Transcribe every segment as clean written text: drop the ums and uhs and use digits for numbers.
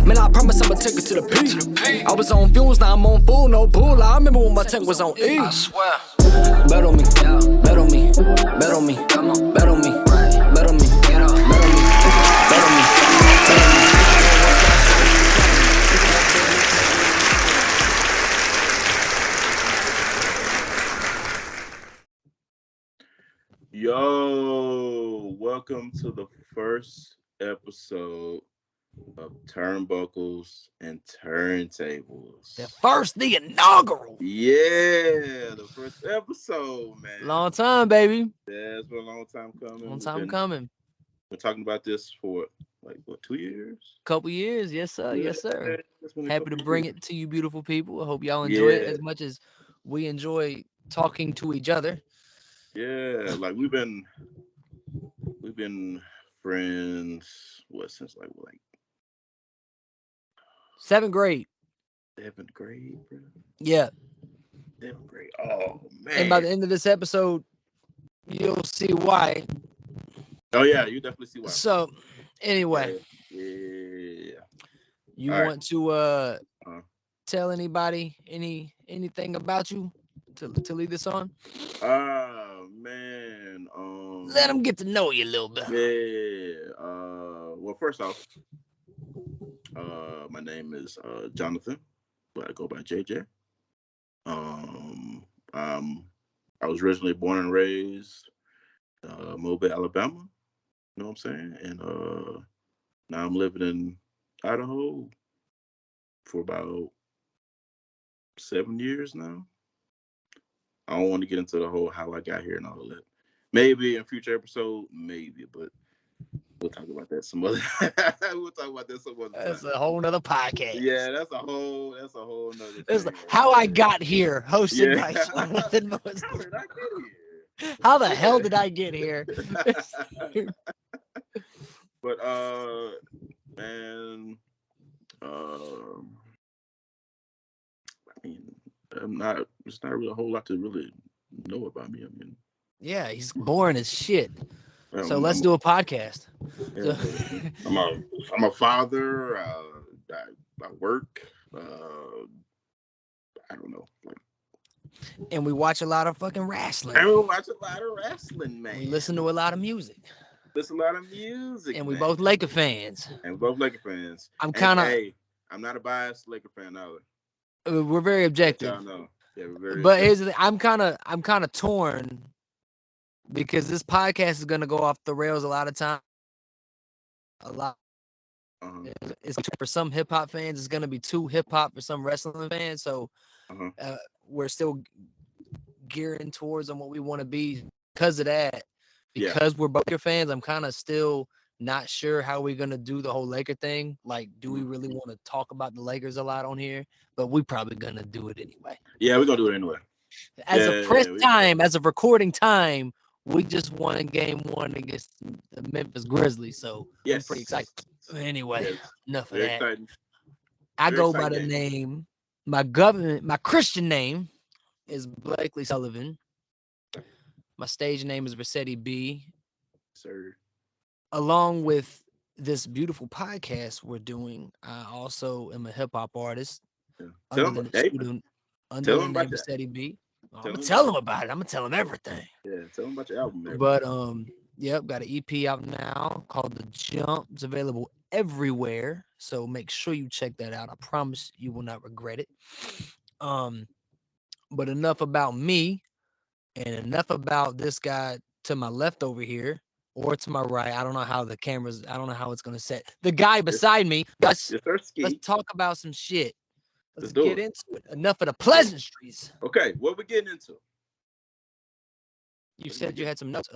Man, I promise I'ma take it to the P. I was on fumes, now I'm on full, no bull. I remember when my tank was on E. I swear. Bet on me, bet on me, bet on me, bet on me, bet on me, bet on me, bet on me, bet on me. Yo, welcome to the first episode of Turnbuckles and Turntables. The inaugural. Yeah, the first episode, man. Long time, baby. Yeah, it's been a long time coming. Long time coming. We're talking about this for, 2 years? Couple years, yes, sir. Yeah, Yes, sir. Happy to bring it to you, beautiful people. I hope y'all enjoy it as much as we enjoy talking to each other. Yeah, like we've been friends since seventh grade. 7th grade, bro. Yeah. 7th grade. Oh man. And by the end of this episode, you'll see why. Oh yeah, you definitely see why. So anyway. Yeah. You All want to tell anybody anything about you to lead this on? Man. Let them get to know you a little bit. Yeah. Well, first off, my name is Jonathan, but I go by JJ. I was originally born and raised Mobile, Alabama. You know what I'm saying? And now I'm living in Idaho for about 7 years now. I don't want to get into the whole how I got here and all of that. Maybe in a future episode, but we'll talk about that some other. We'll talk about that some other time. That's a whole nother podcast. Yeah, that's a whole nother. That's how I got here, hosted by Jonathan Moses. How did I get here? How the hell did I get here? But man, I mean, it's not really a whole lot to really know about me. I mean, yeah, he's boring as shit. So let's do a podcast. Yeah, I'm a father. I work. I don't know. And we watch a lot of fucking wrestling. And we watch a lot of wrestling, man. We listen to a lot of music. And we both Laker fans. I'm not a biased Laker fan either. We're very objective. Y'all know. Yeah, we're very but here's the thing. I'm kind of torn because this podcast is gonna go off the rails a lot of time. A lot. It's for some hip hop fans. It's gonna be too hip hop for some wrestling fans. So we're still gearing towards on what we want to be because of that. Because we're both your fans, I'm kind of still not sure how we're gonna do the whole Laker thing. Like, do we really want to talk about the Lakers a lot on here? But we're probably gonna do it anyway. Yeah, we're gonna do it anyway. As of recording time, we just won game 1 against the Memphis Grizzlies, so I'm pretty excited. Anyway, enough of that. Exciting. I go by the name. My Christian name is Blakely Sullivan. My stage name is Rossetti B. Sir. Along with this beautiful podcast we're doing, I also am a hip hop artist. Yeah. Under the name Rossetti B. I'm gonna tell them about it. I'm gonna tell them everything. Yeah, tell them about your album. But got an EP out now called The Jump. It's available everywhere, so make sure you check that out. I promise you will not regret it. But enough about me. And enough about this guy to my left over here or to my right. I don't know how it's going to set. The guy beside me. Let's talk about some shit. Let's get into it. Enough of the pleasantries. Okay, what we getting into? You said you had some notes.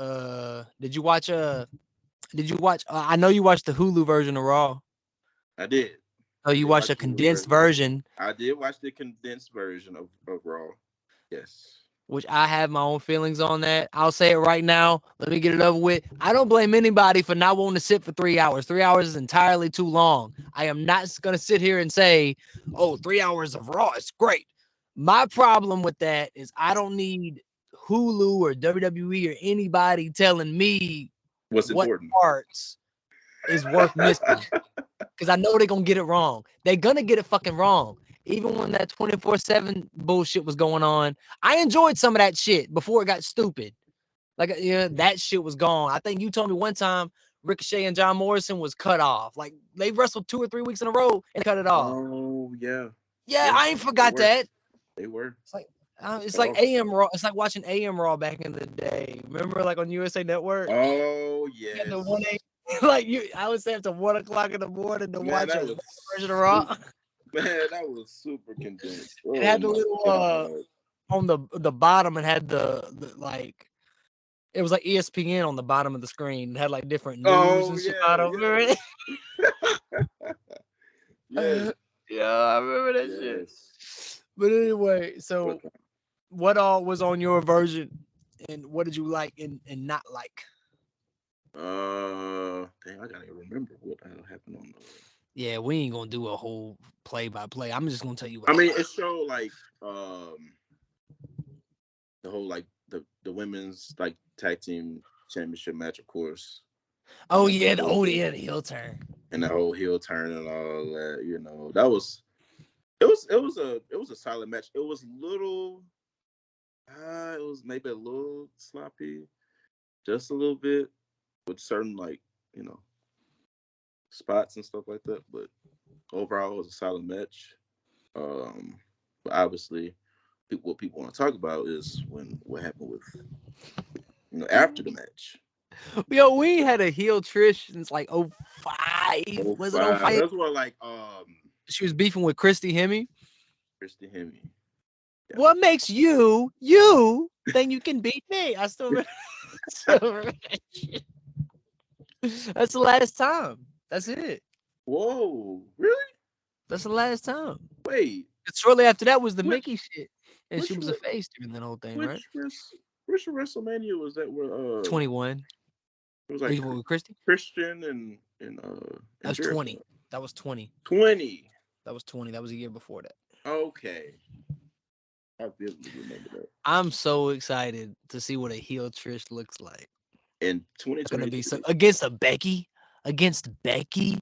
Did you watch I know you watched the Hulu version of Raw. I did. Oh, you watched a condensed version. I did watch the condensed version of Raw. Yes. Which I have my own feelings on that. I'll say it right now. Let me get it over with. I don't blame anybody for not wanting to sit for 3 hours. 3 hours is entirely too long. I am not going to sit here and say, 3 hours of Raw is great. My problem with that is I don't need Hulu or WWE or anybody telling me what's important. Parts is worth missing. Because I know they're going to get it wrong. They're going to get it fucking wrong. Even when that 24/7 bullshit was going on, I enjoyed some of that shit before it got stupid. Like, yeah, that shit was gone. I think you told me one time Ricochet and John Morrison was cut off. Like, they wrestled 2 or 3 weeks in a row and cut it off. Oh, yeah. Yeah, I ain't forgot that. They were. It's like AM Raw. It's like watching AM Raw back in the day. Remember, like on USA Network? Oh, yes. The 1 like I would say after 1 o'clock in the morning to watch a version of Raw. Man, that was super condensed. It had the little on the bottom. It had the like. It was like ESPN on the bottom of the screen. It had like different news and shit out over it. Yes. Yeah, I remember that shit. But anyway, so what all was on your version, and what did you like and not like? Dang, I gotta remember what happened on the. Yeah, we ain't gonna do a whole play-by-play. I'm just gonna tell you what I mean, it showed like the whole like the women's like tag team championship match, of course. Oh yeah, the heel turn. And the whole heel turn and all that, you know. That was it was a solid match. It was it was maybe a little sloppy, just a little bit, with certain like, you know, spots and stuff like that. But overall, it was a solid match. But obviously, what people want to talk about is what happened with, you know, after the match. Yo, we had a heel Trish since like 05. Was it 05? That's what like she was beefing with Christy Hemme. Yeah. What makes you think you can beat me? I still remember that shit. That's the last time. That's it. Whoa, really? That's the last time. Wait. Shortly after that was the Mickey shit. And she was a face during that whole thing, right? Which WrestleMania was that where 21. It was like with Christy? Christian and that was 20. That was 20. 20. That was 20. That was a year before that. Okay. I vividly remember that. I'm so excited to see what a heel Trish looks like. In 2020. It's gonna be so against Becky.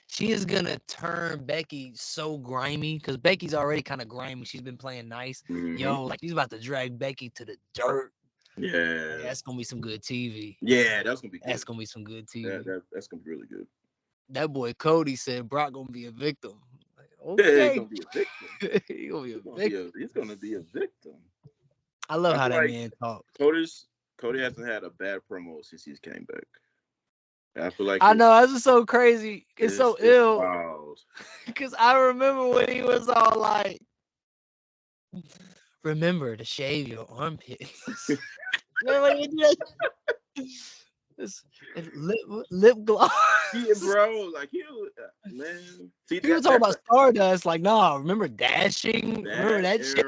She is gonna turn Becky so grimy because Becky's already kind of grimy. She's been playing nice. Mm-hmm. Yo, like she's about to drag Becky to the dirt. Yeah. Like, that's gonna be some good TV. Yeah, that's gonna be good. That's gonna be some good TV. That's gonna be really good. That boy Cody said Brock gonna be a victim. Like, okay. Yeah, he's gonna be a victim. He's gonna be a victim. He's gonna be a victim. I love how that man talks. Cody hasn't had a bad promo since he's came back. I feel like I know that's just so crazy. It's so ill. Because I remember when he was all like, "Remember to shave your armpits." Remember when he did that? Lip gloss. Yeah, bro, like man. See, people talking about Stardust, like, nah. Remember dashing? Remember that shit?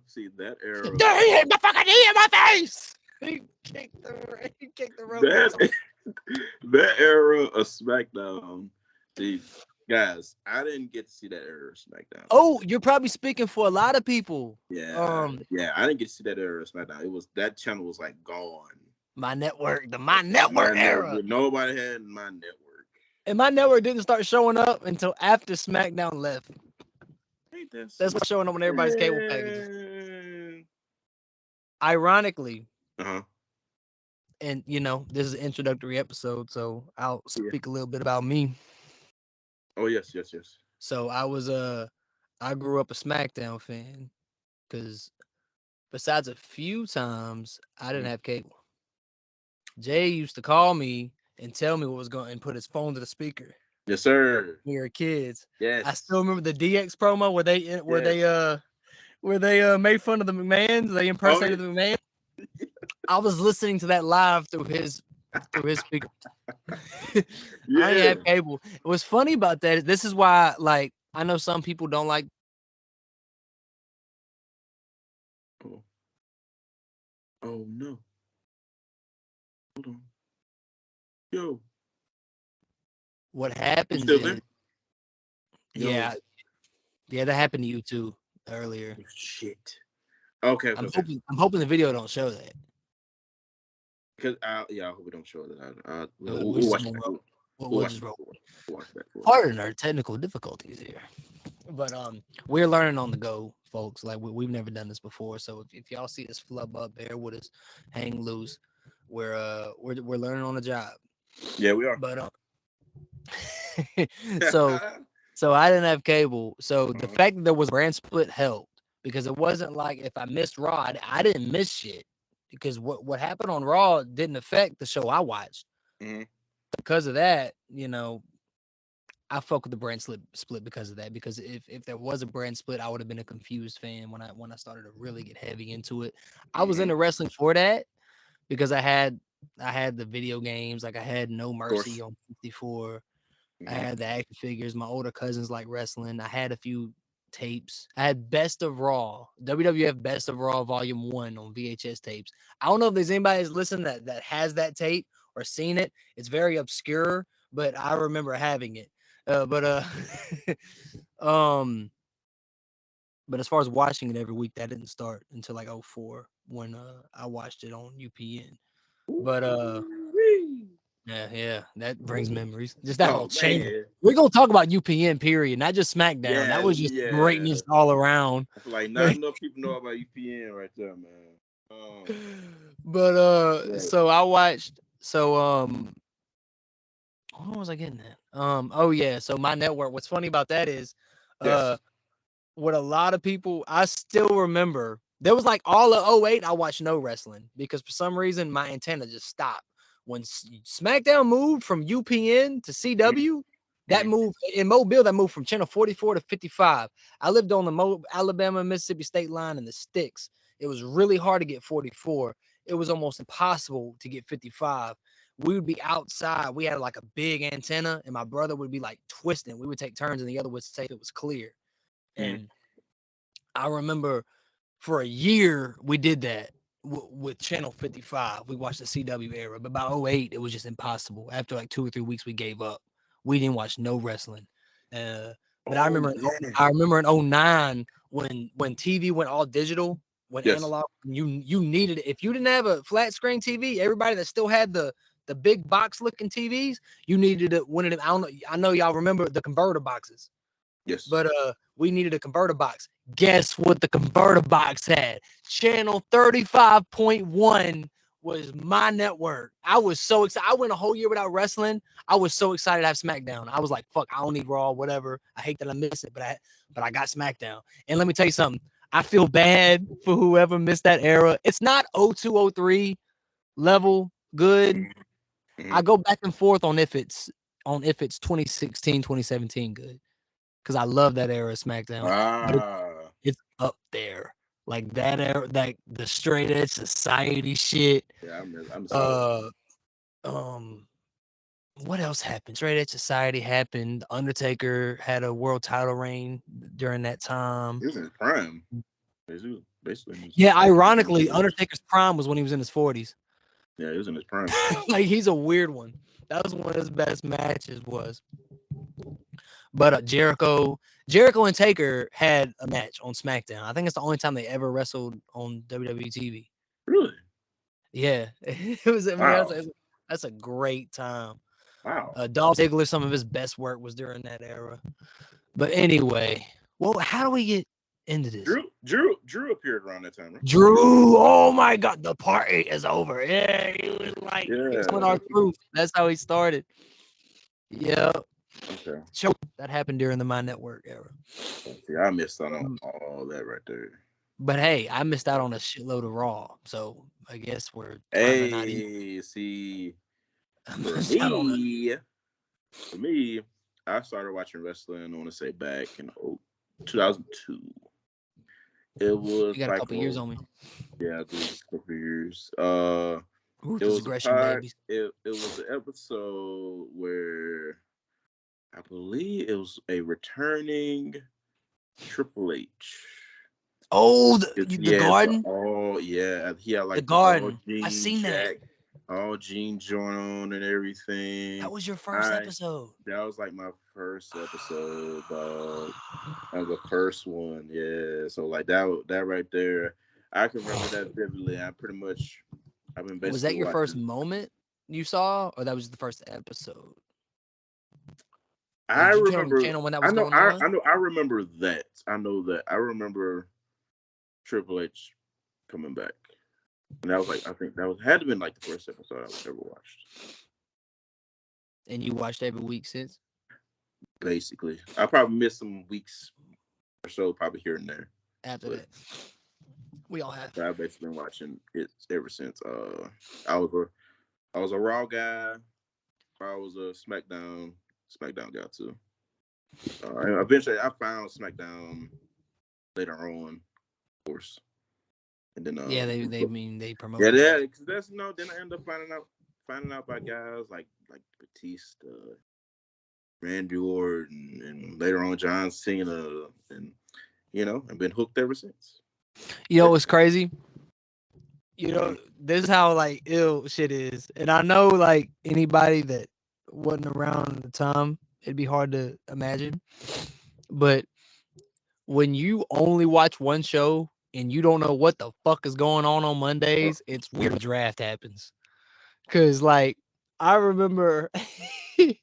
See that era. He hit my fucking knee in my face. He kicked the rope. That era of SmackDown. See, guys, I didn't get to see that era of SmackDown. Oh, you're probably speaking for a lot of people. Yeah. I didn't get to see that era of SmackDown. It was that channel was like gone. My network era. Nobody had my network. And my network didn't start showing up until after SmackDown left. That's what's showing up on everybody's cable packages. Ironically, and you know, this is an introductory episode, so I'll speak a little bit about me. Oh yes. So I grew up a SmackDown fan because besides a few times I didn't have cable. Jay used to call me and tell me what was going and put his phone to the speaker. Yes, sir. We were kids. Yes. I still remember the DX promo where they made fun of the McMahons. They impersonated the McMahons. I was listening to that live through his speaker. I didn't have cable. What's funny about that is this is why, like, I know some people don't like. Oh no. Hold on. Yo. What happened is, yeah, that happened to you too earlier. Shit. Okay. I'm hoping the video don't show that. Because I hope we don't show that. We'll We'll just roll. Watch that. Pardon our technical difficulties here, but we're learning on the go, folks. Like we've never done this before, so if y'all see us flub up, bear with us, hang loose. We're learning on the job. Yeah, we are. But so I didn't have cable, so the fact that there was a brand split helped, because it wasn't like if I missed Raw, I didn't miss shit, because what happened on Raw didn't affect the show I watched. Mm-hmm. Because of that, I fuck with the brand split because of that. Because if there was a brand split, I would have been a confused fan when I started to really get heavy into it. I was into wrestling for that, because I had the video games, like I had No Mercy on 54. I had the action figures. My older cousins like wrestling. I had a few tapes. I had Best of Raw, WWF Best of Raw Volume 1 on VHS tapes. I don't know if there's anybody that's listening that has that tape or seen it. It's very obscure, but I remember having it. But as far as watching it every week, that didn't start until like 2004 when I watched it on UPN. But yeah, that brings memories. Just that whole chain. We're gonna talk about UPN, period, not just SmackDown. Yeah, that was just greatness all around. I feel like not enough people know about UPN right there, man. But so I watched. So what was I getting at? Oh yeah. So my network. What's funny about that is, what a lot of people, I still remember. There was like all of 2008, I watched no wrestling, because for some reason my antenna just stopped. When SmackDown moved from UPN to CW, that moved in Mobile, that moved from channel 44 to 55. I lived on the Alabama, Mississippi state line in the sticks. It was really hard to get 44. It was almost impossible to get 55. We would be outside. We had like a big antenna, and my brother would be like twisting. We would take turns, and the other would say it was clear. And I remember for a year we did that with channel 55. We watched the CW era, but by 2008 it was just impossible. After like 2 or 3 weeks we gave up. We didn't watch no wrestling. But I remember in 2009 when TV went all digital, when analog, you needed it. If you didn't have a flat screen TV, everybody that still had the big box looking TVs, you needed one of them. I know y'all remember the converter boxes. Yes. But we needed a converter box. Guess what the converter box had? Channel 35.1 was my network. I was so excited. I went a whole year without wrestling. I was so excited to have SmackDown. I was like, fuck, I don't need Raw, whatever. I hate that I missed it, but I got SmackDown. And let me tell you something. I feel bad for whoever missed that era. It's not 0203 level good. I go back and forth on if it's 2016, 2017 good. Because I love that era of SmackDown. But it's up there. Like that era, like the straight edge society shit. Yeah, I'm sorry. What else happened? Straight edge society happened. The Undertaker had a world title reign during that time. He was in his prime. Basically. Yeah, ironically, Undertaker's prime was when he was in his 40s. Yeah, he was in his prime. Like he's a weird one. That was one of his best matches was. But Jericho and Taker had a match on SmackDown. I think it's the only time they ever wrestled on WWE TV. Really? Yeah. It was. Wow. That's a great time. Wow. Dolph Ziggler, some of his best work was during that era. But anyway, well, how do we get into this? Drew appeared around that time, right? Drew, oh my God, the party is over. Yeah, he was like, it's with our proof. That's how he started. Yeah. Okay. That happened during the My Network era. See, I missed out on all that right there. But hey, I missed out on a shitload of Raw, so I guess we're kind of not even. See, for me, I started watching wrestling. I want to say back in 2002. It was you got a couple years on me. Yeah, it was a couple years. It was it was an episode where I believe it was a returning Triple H. Oh, the Garden? He had like the Garden. I seen that. All jean joint on and everything. That was your first episode. That was like my first episode, dog. That was the first one, yeah. So like that right there, I can remember that vividly. I've been basically. Was that your first moment you saw, or that was the first episode? I did you turn on the remember. channel when that was going on? I remember that. I know that. I remember Triple H coming back, and that was like I think that had to been like the first episode I've ever watched. And you watched every week since? Basically, I probably missed some weeks or so, probably here and there. After that, we all have. I've basically been watching it ever since. I was a Raw guy. I was a SmackDown guy too. Eventually, I found SmackDown later on, of course, and then they promote. Yeah, because that's Then I end up finding out by guys like Batista, Randy Orton, and later on John Cena, and I've been hooked ever since. You know what's crazy? This is how like ill shit is, and I know like anybody that wasn't around at the time, it'd be hard to imagine. But when you only watch one show and you don't know what the fuck is going on Mondays, it's weird. Draft happens, cause like I remember, I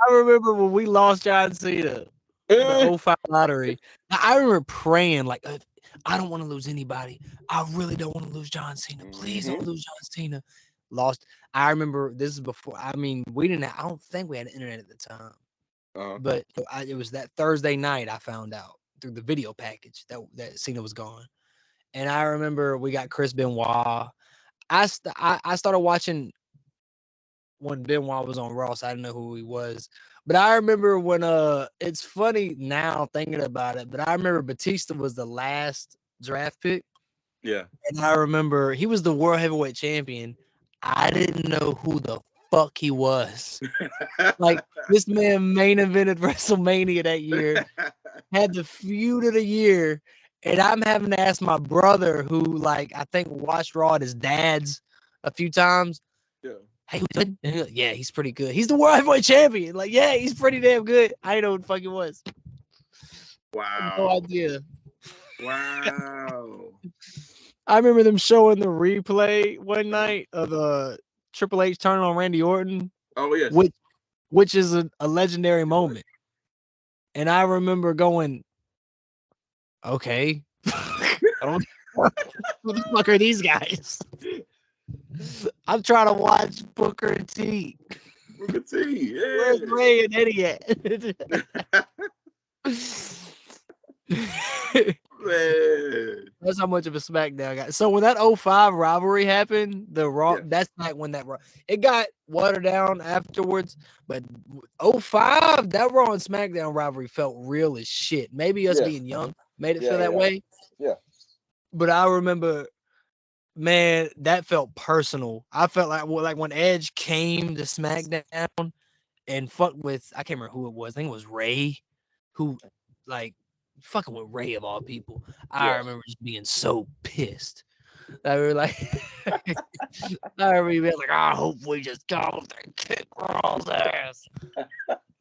remember when we lost John Cena, the 05 lottery. I remember praying like, I don't want to lose anybody. I really don't want to lose John Cena. Please don't lose John Cena. Lost. I remember this is before. I mean, I don't think we had internet at the time. But it was that Thursday night I found out through the video package that Cena was gone. And I remember we got Chris Benoit. I started watching when Benoit was on Raw, so I didn't know who he was. But I remember when it's funny now thinking about it, but I remember Batista was the last draft pick. Yeah. And I remember he was the world heavyweight champion. I didn't know who the fuck he was. Like, this man main evented WrestleMania that year, had the feud of the year, and I'm having to ask my brother, who like I think watched Raw at his dad's a few times. Yeah. Hey, good? Like, yeah, he's pretty good. He's the world heavyweight champion. Like, yeah, he's pretty damn good. I didn't know who the fuck he was. Wow. No idea. Wow. I remember them showing the replay one night of Triple H turning on Randy Orton. Oh yes. Which is a legendary moment. And I remember going, okay. Who the fuck are these guys? I'm trying to watch Booker T. Booker T, yeah. Where's Ray and Eddie at? Man. That's how much of a SmackDown guy. So when that 05 rivalry happened, the Raw, that's like when that Raw, it got watered down afterwards. But 05, that Raw and SmackDown rivalry felt real as shit. Maybe us being young made it feel that way. Yeah. But I remember, man, that felt personal. I felt like when Edge came to SmackDown and fucked with, I can't remember who it was. I think it was Ray, who like fucking with Ray of all people. I remember just being so pissed. I remember like, I remember being like, I hope we just go and kick Raw's ass.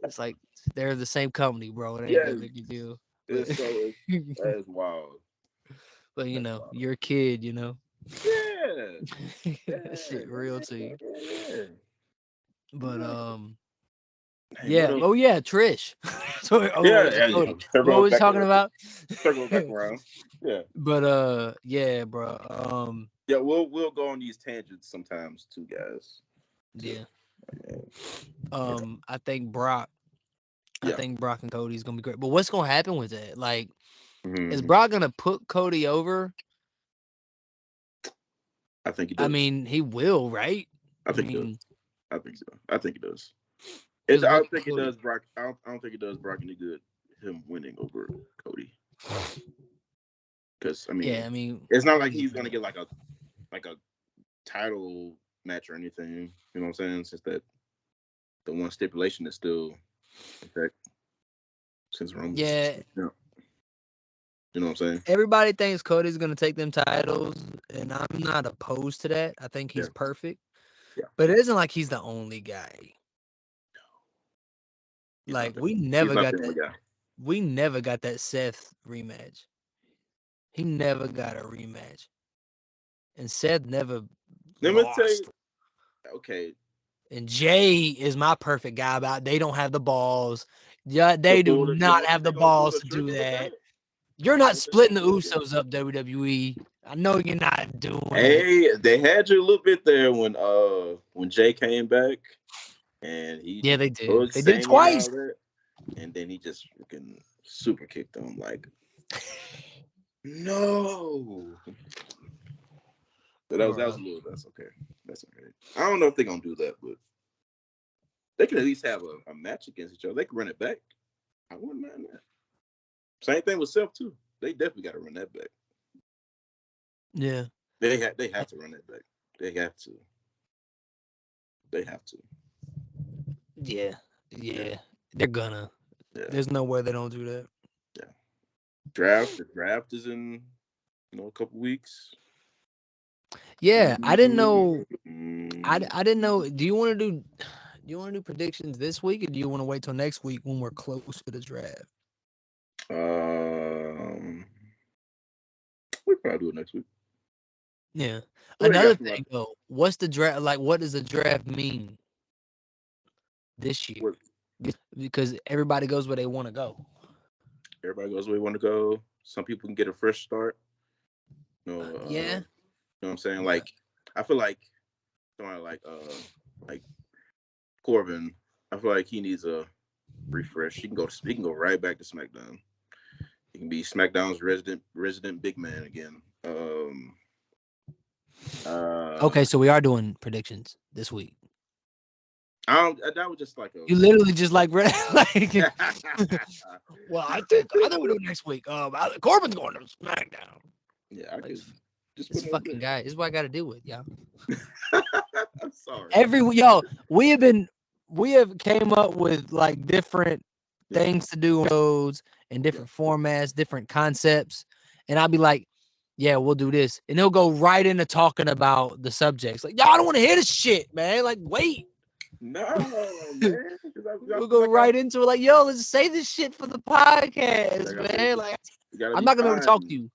It's like they're the same company, bro. It ain't that big a deal. That is wild. But you're a kid, Yeah. That shit real to you. Yeah. But Hey, oh yeah, Trish. What were we talking about? Circle back around. Yeah. But yeah, bro. Yeah, we'll go on these tangents sometimes too, guys. Yeah. I think Brock. I think Brock and Cody's gonna be great. But what's gonna happen with it? Like, is Brock gonna put Cody over? I think he does. I mean, he will, right? I think he does. I think so. I think he does. I don't think it does Brock. I don't think it does Brock any good. Him winning over Cody. Because I mean, it's not like he's gonna get like a title match or anything. You know what I'm saying? Since that the one stipulation is still in fact since Roman. Yeah. You know what I'm saying? Everybody thinks Cody's gonna take them titles, and I'm not opposed to that. I think he's perfect. Yeah. But it isn't like he's the only guy. No. Like we never got that. We never got that Seth rematch. He never got a rematch. And Seth never Let me tell you. Okay. And Jay is my perfect guy about they don't have the balls. Yeah, they do not have the balls to do that. You're not splitting the Usos up, WWE. I know you're not doing it. Hey, they had you a little bit there when Jay came back, and he they did. They did it twice, and then he just freaking super kicked them like, no. So that was a little. That's okay. That's okay. I don't know if they're gonna do that, but they could at least have a match against each other. They could run it back. I wouldn't mind that. Same thing with Seth too. They definitely got to run that back. Yeah. They have to run that back. They have to. Yeah. They're gonna. Yeah. There's no way they don't do that. Yeah. The draft is in a couple weeks. Yeah, I didn't know. I didn't know. Do you want to do predictions this week, or do you want to wait till next week when we're close to the draft? We probably do it next week. Yeah. Another thing though, what's the draft like? What does the draft mean this year? Because everybody goes where they want to go. Everybody goes where they want to go. Some people can get a fresh start. Yeah. You know what I'm saying? Like, I feel like someone like Corbin. I feel like he needs a refresh. He can go right back to SmackDown. He can be SmackDown's resident big man again. Okay, so we are doing predictions this week. That was just like you literally just like well, I think we'll do it next week. Corbin's going to SmackDown. Yeah, I could just this fucking guy. This is what I got to deal with, y'all. I'm sorry. We have came up with like different things to do on shows and different formats, different concepts, and I'll be like, yeah, we'll do this, and they'll go right into talking about the subjects. Like, y'all don't want to hear this shit, man. Like, wait. No, man. We'll go right into it. Like, yo, let's say this shit for the podcast, man. Like, I'm not gonna ever talk to you.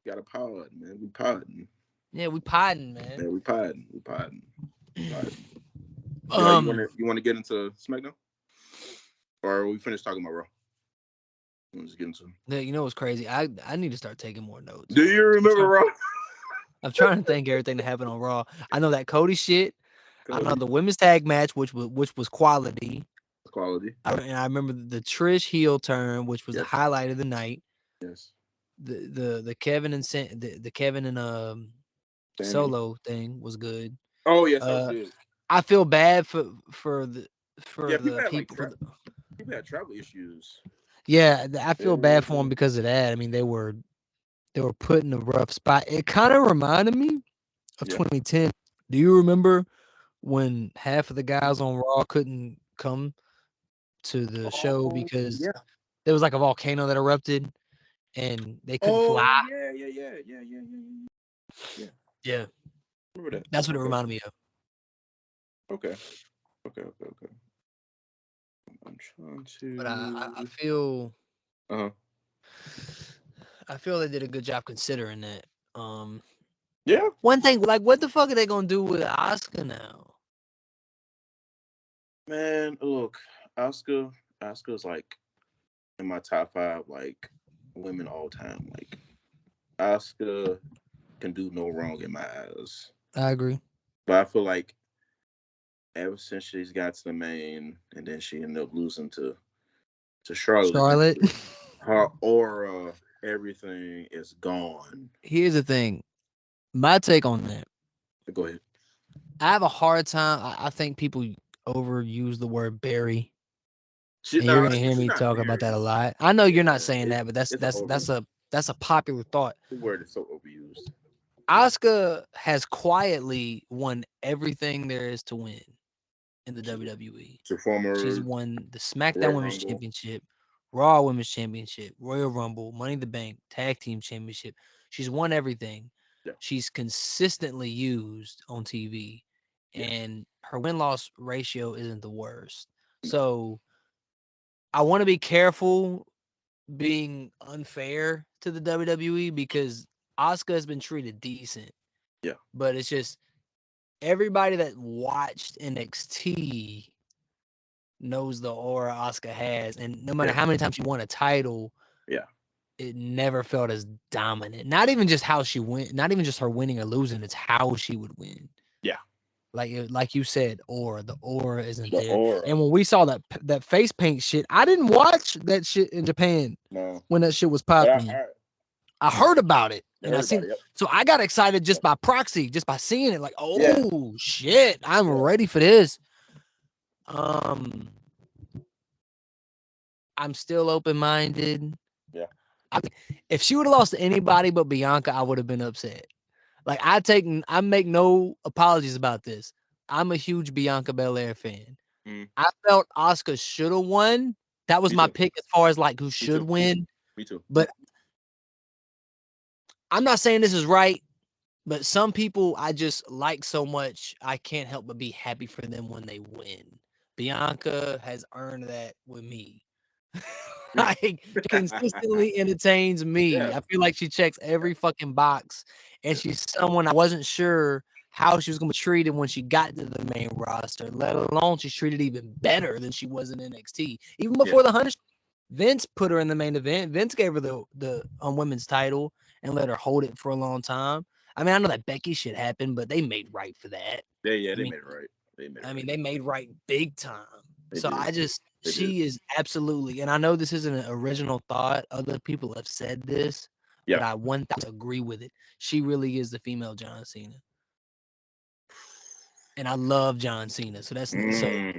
You gotta pod, man. We podding. Yeah, we podding, man. Yeah, we podding. You want to get into SmackDown, or are we finished talking about Raw? Let's get into. Yeah, you know what's crazy? I need to start taking more notes. Do you remember Raw? I'm trying to think everything that happened on Raw. I know that Cody shit. I know the women's tag match, which was quality. I remember the Trish heel turn, which was the highlight of the night. Yes. The Kevin and the Kevin and Solo thing was good. Oh yes, that was good. I feel bad for the people. People had travel issues. Yeah, I feel bad for them because of that. I mean, they were put in a rough spot. It kind of reminded me of 2010. Do you remember when half of the guys on Raw couldn't come to the show because there was like a volcano that erupted and they couldn't fly? Yeah. Remember that? That's what it reminded me of. Okay. I'm trying to. But I feel. I feel they did a good job considering that. Yeah. One thing, like, what the fuck are they gonna do with Asuka now? Man, look, Asuka's like in my top 5 like women all time. Like, Asuka can do no wrong in my eyes. I agree. But I feel like ever since she's got to the main, and then she ended up losing to Charlotte, her aura, everything is gone. Here's the thing. My take on that. Go ahead. I have a hard time. I think people overuse the word bury. And you're gonna hear me talk about that a lot. I know you're not saying that, but that's a popular thought. The word is so overused. Asuka has quietly won everything there is to win in the WWE. She's won the SmackDown Women's Championship, Raw Women's Championship, Royal Rumble, Money in the Bank, Tag Team Championship. She's won everything. Yeah. She's consistently used on TV, and her win-loss ratio isn't the worst. No. So I want to be careful being unfair to the WWE because Asuka has been treated decent. Yeah. But it's just everybody that watched NXT knows the aura Asuka has, and no matter how many times she won a title, it never felt as dominant. Not even just how she went, not even just her winning or losing, it's how she would win. Yeah. Like you said, the aura isn't there. Aura. And when we saw that face paint shit, I didn't watch that shit in Japan when that shit was popping. I heard about it, and I seen it. So I got excited just by proxy, just by seeing it. Like, oh shit, I'm ready for this. I'm still open-minded. Yeah. If she would have lost to anybody but Bianca, I would have been upset. Like I make no apologies about this. I'm a huge Bianca Belair fan. I felt Asuka should have won. That was my pick as far as like who should win. Me too. But I'm not saying this is right, but some people I just like so much, I can't help but be happy for them when they win. Bianca has earned that with me. Like consistently entertains me. I feel like she checks every fucking box, and she's someone I wasn't sure how she was going to be treated when she got to the main roster, let alone she's treated even better than she was in NXT. Even before the 100, Vince put her in the main event. Vince gave her the women's title and let her hold it for a long time. I mean, I know that Becky shit happened, but they made right for that. They made it right. They made right big time. She is absolutely, and I know this isn't an original thought. Other people have said this, but I 1,000% agree with it. She really is the female John Cena. And I love John Cena. So that's a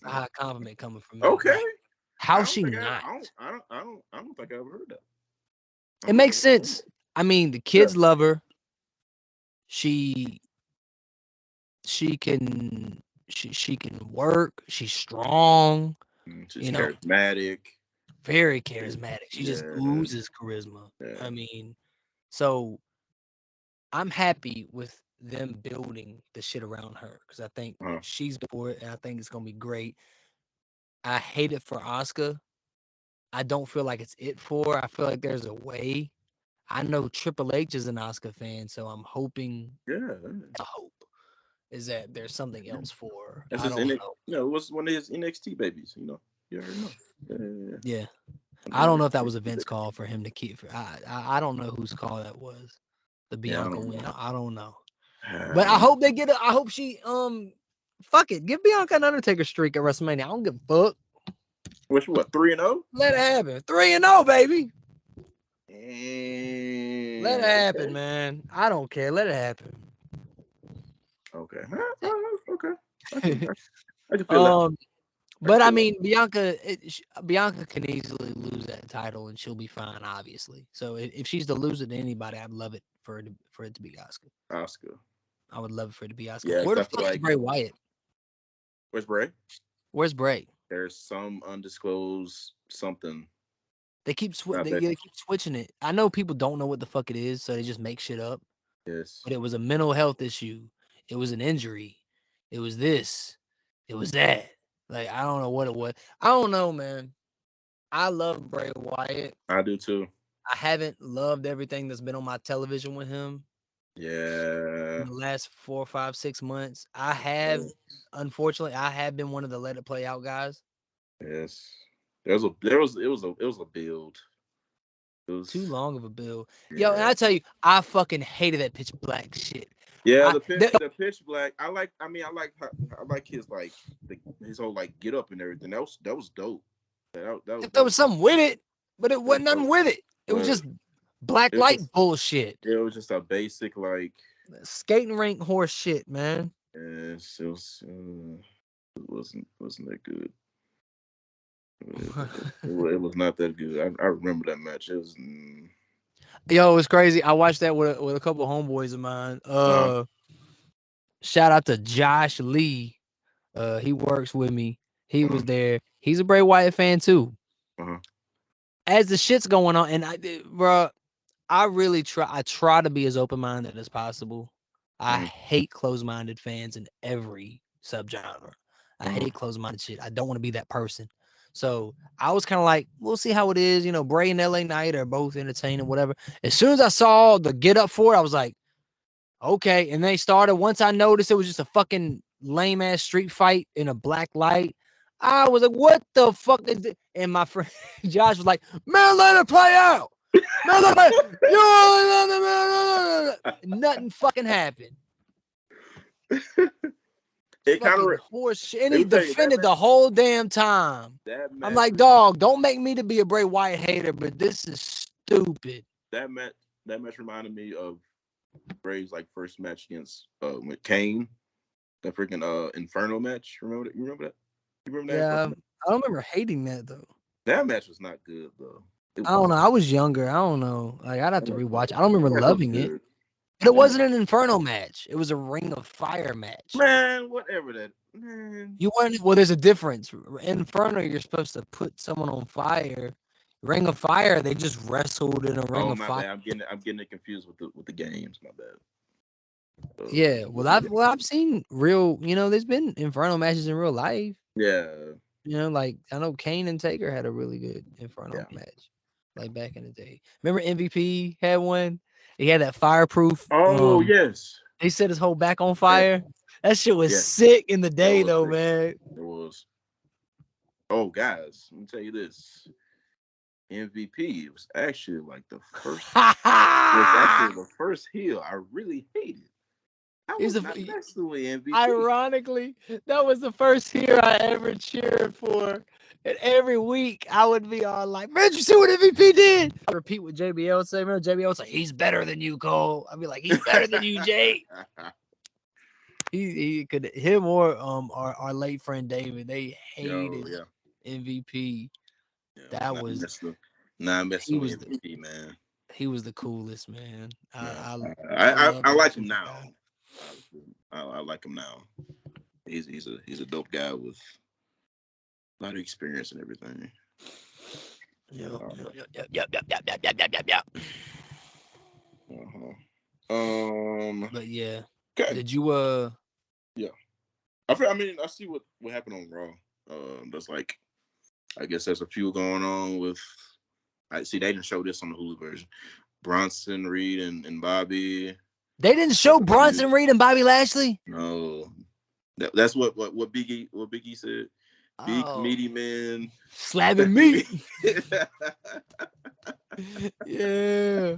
high compliment coming from me. Okay. Like, how's she not? I don't think I ever heard that. It makes sense. I mean, the kids love her. She can work. She's strong. She's charismatic. Very charismatic. She just oozes charisma. I mean, so I'm happy with them building the shit around her because I think she's for it, and I think it's gonna be great. I hate it for Asuka. I don't feel like it's it for her. I feel like there's a way. I know Triple H is an Asuka fan, so I'm hoping. The hope is that there's something else for her. That's it was one of his NXT babies. You already know. Yeah. I don't know if that was a Vince call for him to keep. I don't know whose call that was. The Bianca win. I don't know. But I hope they get it. I hope she fuck it. Give Bianca an Undertaker streak at WrestleMania. I don't give a fuck. Which what, 3-0? Let it happen. 3-0, baby. Let it happen, man. I don't care. Let it happen. Okay. Okay. I can feel that. But I mean, Bianca can easily lose that title, and she'll be fine, obviously. So if she's to lose it to anybody, I'd love it for it to be Asuka. I would love it for it to be Asuka. Yeah, where the fuck is Bray Wyatt? Where's Bray? Where's Bray? There's some undisclosed something. They keep switching it. I know people don't know what the fuck it is, so they just make shit up. Yes. But it was a mental health issue. It was an injury. It was this. It was that. Like, I don't know what it was. I don't know, man. I love Bray Wyatt. I do too. I haven't loved everything that's been on my television with him. Yeah. In the last 4, 5, 6 months. I have, unfortunately, been one of the let it play out guys. Yes. It was a build. It was too long of a build. Yeah. Yo, and I tell you, I fucking hated that pitch black shit. Yeah, the pitch black. I like his his whole get up and everything. That was dope. There was something with it, but it wasn't nothing with it. It was just black light bullshit. It was just a basic skating rink horse shit, man. Yes, it wasn't that good. It was not that good. I remember that match. It was. Yo, it was crazy. I watched that with a couple of homeboys of mine. Shout out to Josh Lee. He works with me. He was there. He's a Bray Wyatt fan too. As the shit's going on, and I really try. I try to be as open-minded as possible. I hate closed-minded fans in every subgenre. I hate closed-minded shit. I don't want to be that person. So I was kind of like, we'll see how it is. Bray and LA Knight are both entertaining, whatever. As soon as I saw the get up for it, I was like, Okay, and they started. Once I noticed it was just a fucking lame ass street fight in a black light, I was like, "What the fuck is this?" And my friend Josh was like, "Man, let it play out. Man, let it play. You only let the man." Nothing fucking happened. It kind of horse shit. And he defended the whole damn time. I'm like, dog, don't make me to be a Bray Wyatt hater, but this is stupid. That match reminded me of Bray's like first match against with Kane, that freaking Inferno match. Remember that? You remember that? Yeah, I don't remember hating that though. That match was not good though. I don't know. I was younger. I don't know. Like I'd have to rewatch. I don't remember loving it. But it wasn't an Inferno match. It was a Ring of Fire match. Man, whatever that. Man. You weren't. Well, there's a difference. Inferno, you're supposed to put someone on fire. Ring of Fire, they just wrestled in a Ring of Fire. Bad. I'm getting it confused with the games. My bad. Yeah, well, I've seen real. There's been Inferno matches in real life. Yeah. Like I know Kane and Taker had a really good Inferno match, like back in the day. Remember MVP had one? He had that fireproof. Oh yes. He set his whole back on fire. Yeah. That shit was sick in the day, though, man. It was. Oh, guys, let me tell you this. MVP was actually like the first. was actually the first heel I really hated. I was not messing with MVP. Ironically, that was the first heel I ever cheered for. And every week I would be all like, "Man, did you see what MVP did?" I repeat what JBL said. Remember, JBL was like, "He's better than you, Cole." I'd be like, "He's better than you, Jay." He could him or our late friend David. They hated MVP. Yeah, that was messing with MVP, man. He was the coolest, man. I like him now. I like him now. He's a dope guy with a lot of experience and everything. Yep. But yeah. Okay. Did you Yeah. I see what happened on Raw. There's like, I guess there's a few going on with. I see they didn't show this on the Hulu version. Bronson Reed and Bobby. They didn't show Bronson Reed and Bobby Lashley? No. That's what Biggie said. Big meaty man slapping meat. Yeah.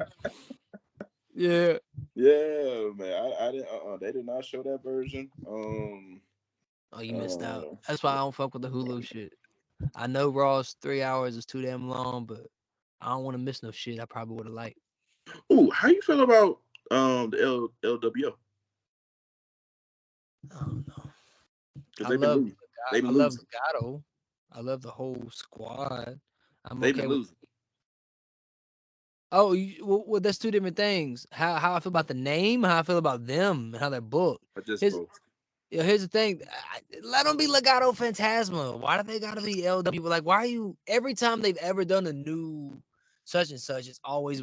Yeah. Yeah, man. I didn't. They did not show that version. Oh, you missed out. That's why I don't fuck with the Hulu shit. I know Raw's 3 hours is too damn long, but I don't want to miss no shit. I probably would have liked. Ooh, how you feel about the LWO? I don't know. I love Legato. I love the whole squad. They've been losing. Oh, well, that's two different things. How I feel about the name, how I feel about them, and how they're booked. Here's the thing. Let them be Legato Phantasma. Why do they gotta be LW? Like, why are you? Every time they've ever done a new such and such, it's always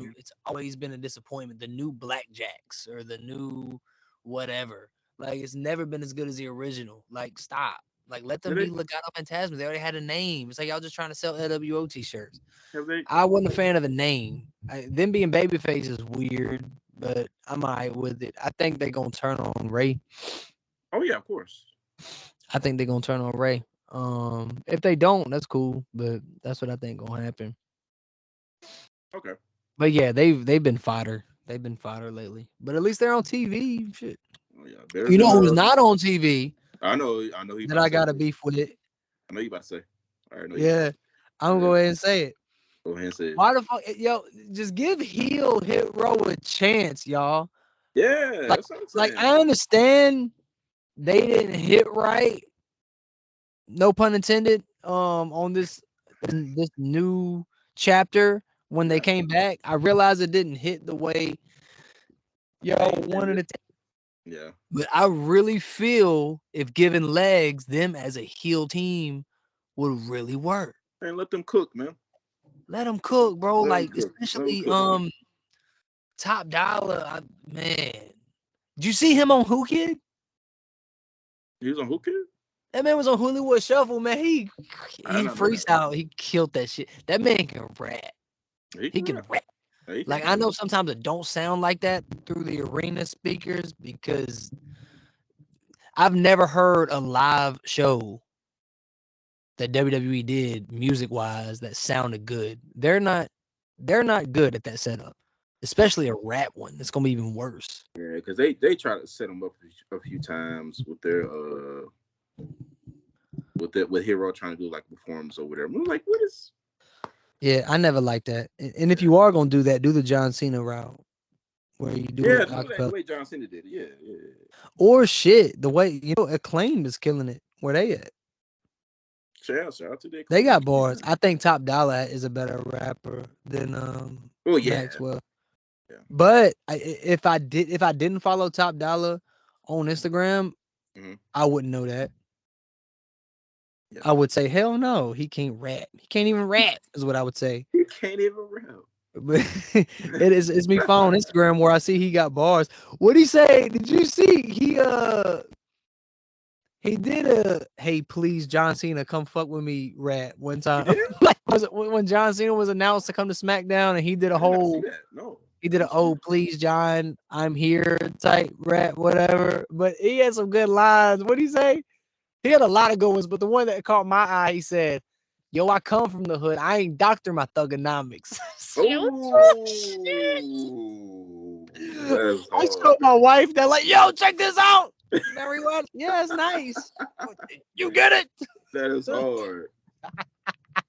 been a disappointment. The new Blackjacks or the new whatever. Like, it's never been as good as the original. Like, stop. Like, let them be Legato Phantasma. They already had a name. It's like y'all just trying to sell LWO t-shirts. I wasn't a fan of the name. Them being babyface is weird, but I'm all right with it. I think they're gonna turn on Ray. Oh yeah, of course. I think they're gonna turn on Ray. If they don't, that's cool, but that's what I think gonna happen. Okay. But yeah, they've been fodder. They've been fodder lately. But at least they're on TV. Shit. Oh, yeah. You know who's not on TV? I know. That I got a beef with it. I know you about to say. All right. Yeah, I'm gonna go ahead and say it. Go ahead and say it. Why the fuck, yo? Just give heel Hit Row a chance, y'all. Yeah, that's what I'm saying. Like I understand they didn't hit right. No pun intended. On this new chapter when they came back, I realized it didn't hit the way y'all wanted it to. Yeah. But I really feel if given legs, them as a heel team would really work. And let them cook, man. Let them cook, bro. Especially Top Dollar, man. Did you see him on Who Kid? He was on Who Kid? That man was on Hollywood Shuffle, man. He freestyle. He killed that shit. That man can rap. He can rap. Like I know sometimes it don't sound like that through the arena speakers because I've never heard a live show that WWE did music wise that sounded good. They're not good at that setup, especially a rap one. It's gonna be even worse. Yeah, because they try to set them up a few times with their with Hero trying to do like performance over there. I'm like, what is? Yeah, I never liked that. And if you are gonna do that, do the John Cena route where you do it Do that the way John Cena did it. Yeah. Or shit, the way Acclaim is killing it. Where they at? Shout out to the They Acclaim. got bars. I think Top Dollar is a better rapper than Oh yeah. Maxwell. Yeah. But if I didn't follow Top Dollar on Instagram, I wouldn't know that. Yeah. I would say, hell no, he can't rap. He can't even rap, is what I would say. He can't even rap. But it's me following Instagram where I see he got bars. What'd he say? Did you see he did a "Hey please John Cena come fuck with me" rap one time. Like was it when John Cena was announced to come to SmackDown and he did a whole he did a "Oh please John I'm here" type rap whatever. But he had some good lines. What'd he say? He had a lot of good ones, but the one that caught my eye, he said, "Yo, I come from the hood. I ain't doctor my thugonomics." I showed my wife that, like, yo, check this out. Everyone, yeah, it's nice. You get it? That is hard.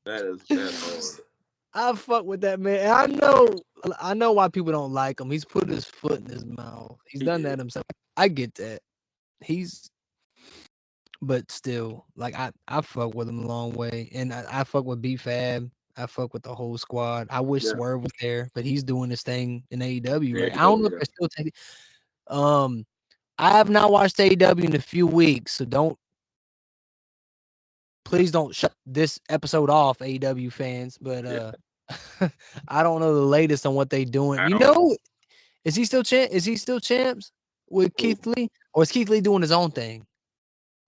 That's hard. I fuck with that man. I know why people don't like him. He's put his foot in his mouth. He's done that himself. I get that. But still, like I fuck with him a long way, and I fuck with B-Fab. I fuck with the whole squad. I wish Swerve was there, but he's doing this thing in AEW, right? I don't know if they're still taking. I have not watched AEW in a few weeks, so please don't shut this episode off, AEW fans. But I don't know the latest on what they doing. Is he still champs with Keith Lee, or is Keith Lee doing his own thing?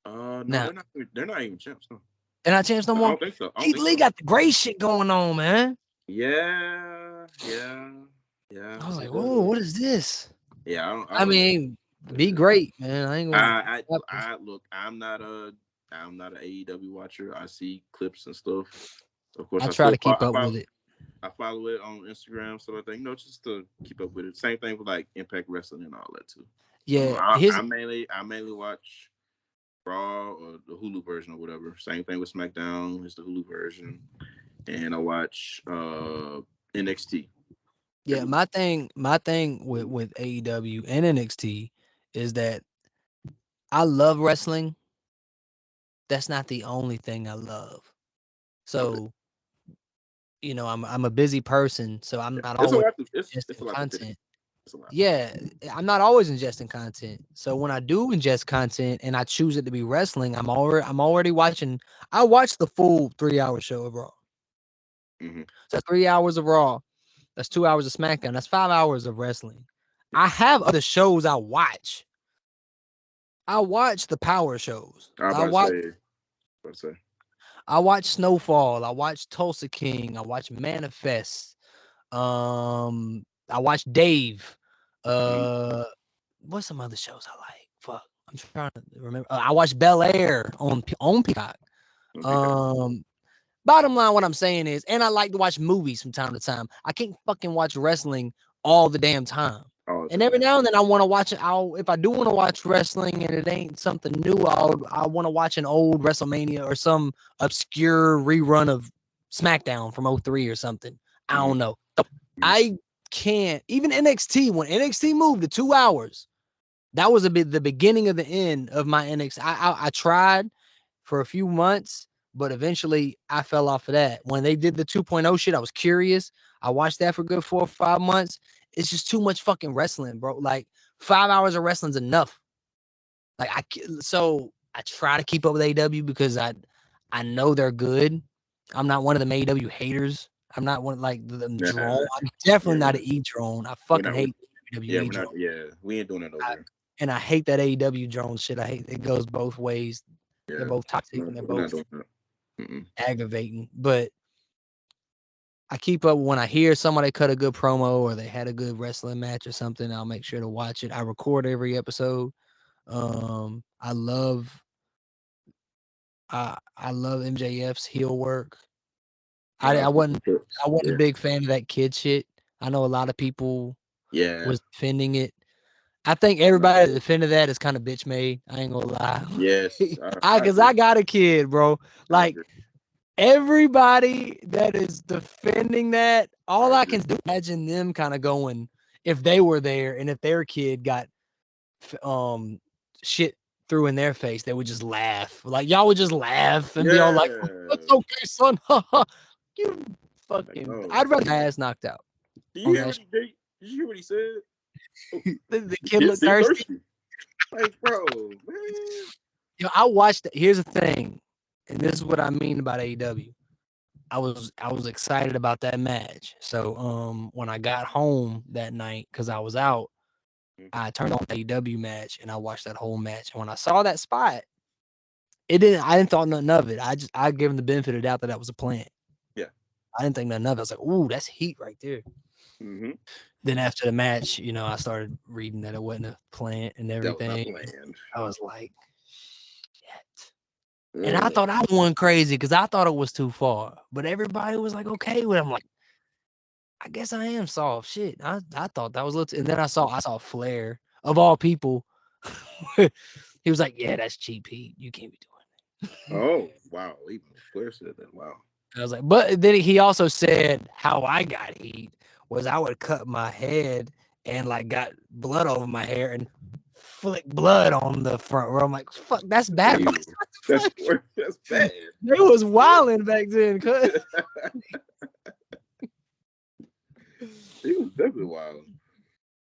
No, they're not even champs. No. They're not champs no more. I don't think so. Keith Lee got the great shit going on, man. Yeah. I was like, whoa, what is this? Yeah, I mean, be great, man. I ain't gonna. Look. I'm not an AEW watcher. I see clips and stuff. Of course, I try to keep up with it. I follow it on Instagram, so I think just to keep up with it. Same thing with like Impact Wrestling and all that too. Yeah, I mainly watch Raw or the Hulu version or whatever. Same thing with SmackDown. It's the Hulu version, and I watch NXT. Yeah, my thing with AEW and NXT is that I love wrestling. That's not the only thing I love. So, I'm a busy person, so I'm not always ingesting content. Yeah, I'm not always ingesting content. So when I do ingest content and I choose it to be wrestling, I'm already watching. I watch the full 3-hour show of Raw. So 3 hours of Raw. That's 2 hours of SmackDown. That's 5 hours of wrestling. I have other shows I watch. I watch the power shows. I watch Snowfall. I watch Tulsa King. I watch Manifest. I watch Dave. What's some other shows I like? Fuck, I'm trying to remember. I watch Bel Air on Peacock. Bottom line, what I'm saying is, and I like to watch movies from time to time. I can't fucking watch wrestling all the damn time. And every now and then I want to watch it. If I do want to watch wrestling and it ain't something new, I want to watch an old WrestleMania or some obscure rerun of SmackDown from 2003 or something. I don't know. I can't. Even NXT, when NXT moved to 2 hours, that was the beginning of the end of my NXT. I tried for a few months, but eventually I fell off of that. When they did the 2.0 shit, I was curious. I watched that for a good 4 or 5 months. It's just too much fucking wrestling, bro. Like 5 hours of wrestling's enough. Like so I try to keep up with AEW because I know they're good. I'm not one of the AEW haters. I'm not one like the drone. I'm definitely not an E-drone. I fucking hate AEW drone. We ain't doing it over there. And I hate that AEW drone shit. I hate it goes both ways. They're both toxic and they're both aggravating. But I keep up when I hear somebody cut a good promo or they had a good wrestling match or something. I'll make sure to watch it. I record every episode. I love MJF's heel work. I wasn't a big fan of that kid shit. I know a lot of people was defending it. I think everybody that defended that is kind of bitch made. I ain't gonna lie. Yes, because I got a kid, bro. Like everybody that is defending that, all I can do imagine them kind of going if they were there and if their kid got shit threw in their face, they would just laugh. Like y'all would just laugh and be all like, "It's okay, son." You fucking. I'd rather ass knocked out. Did you hear what he said? The kid looked thirsty. Like, bro, man. Yo, I watched. Here's the thing, and this is what I mean about AEW. I was excited about that match. So when I got home that night, because I was out, I turned on the AEW match and I watched that whole match. And when I saw that spot, I didn't thought nothing of it. I gave him the benefit of the doubt that was a plant. Yeah. I didn't think nothing of it. I was like, ooh, that's heat right there. Mm-hmm. Then after the match, I started reading that it wasn't a plant and everything. I was like, shit. And I thought I went crazy because I thought it was too far. But everybody was like, okay with it. I'm like, I guess I am soft. Shit. I thought that was a little and then I saw Flair, of all people. He was like, yeah, that's cheap heat. You can't be doing that. Oh, wow. Even Flair said that. Wow. I was like, but then he also said how I got heat was I would cut my head and like got blood over my hair and flick blood on the front row. I'm like, fuck, that's bad. That's bad. It was wilding back then, cuz. He was definitely wild.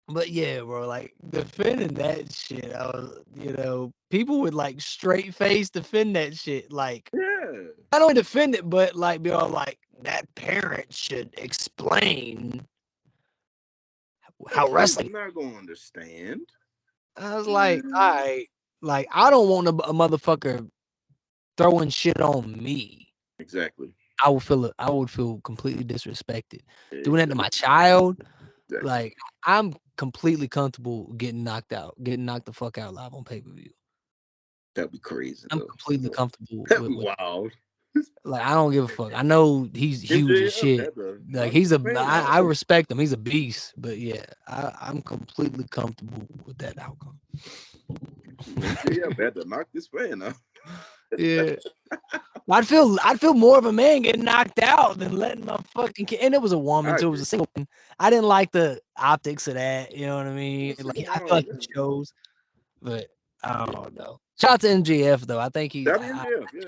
But yeah, bro, like defending that shit, I was, people would like straight face defend that shit. Like, not only defend it, but like be all like, that parent should explain how wrestling. I'm not gonna understand. I was like, all right, like I don't want a motherfucker throwing shit on me. Exactly. I would feel completely disrespected. Doing that to my child, like I'm completely comfortable getting knocked the fuck out live on pay-per-view. That'd be crazy. I'm completely comfortable with wow. Like I don't give a fuck. I know he's huge as shit. Like I respect him. He's a beast. But yeah, I'm completely comfortable with that outcome. Yeah, better knock this fan out. Yeah. I'd feel more of a man getting knocked out than letting my fucking kid. And it was a woman too. It was a single one. I didn't like the optics of that. You know what I mean? Like I feel like it shows, but I don't know. Shout out to MJF though. I think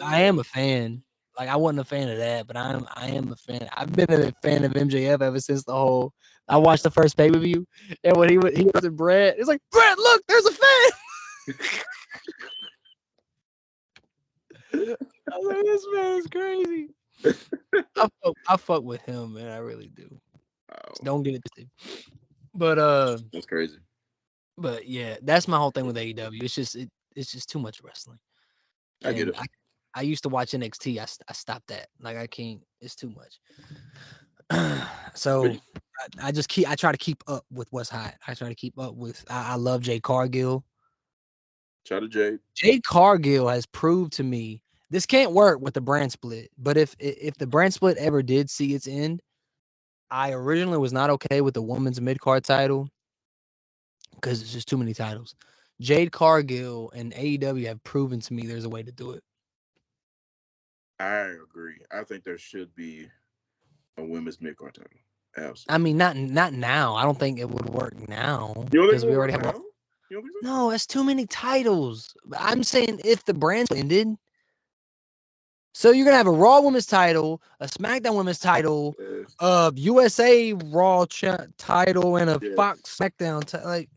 I am a fan. Like I wasn't a fan of that, but I am a fan. I've been a fan of MJF ever since I watched the first pay-per-view, and when he was in Brett, it's like, Brett, look, there's a fan. I was like, this man is crazy. I fuck with him, man. I really do. Don't get it twisted. But that's crazy. But yeah, that's my whole thing with AEW. It's just too much wrestling. I get it. I used to watch NXT. I stopped that. Like I can't. It's too much. So I try to keep up with what's hot. I try to keep up with. I love Jade Cargill. Shout out to Jade. Jade Cargill has proved to me this can't work with the brand split. But if the brand split ever did see its end, I originally was not okay with the women's mid-card title because it's just too many titles. Jade Cargill and AEW have proven to me there's a way to do it. I agree. I think there should be a women's mid-card title. Absolutely. I mean, not now. I don't think it would work now because we already have. No, it's too many titles. I'm saying if the brand ended, so you're gonna have a Raw Women's title, a SmackDown Women's title, a USA Raw title, and a Fox SmackDown title. Like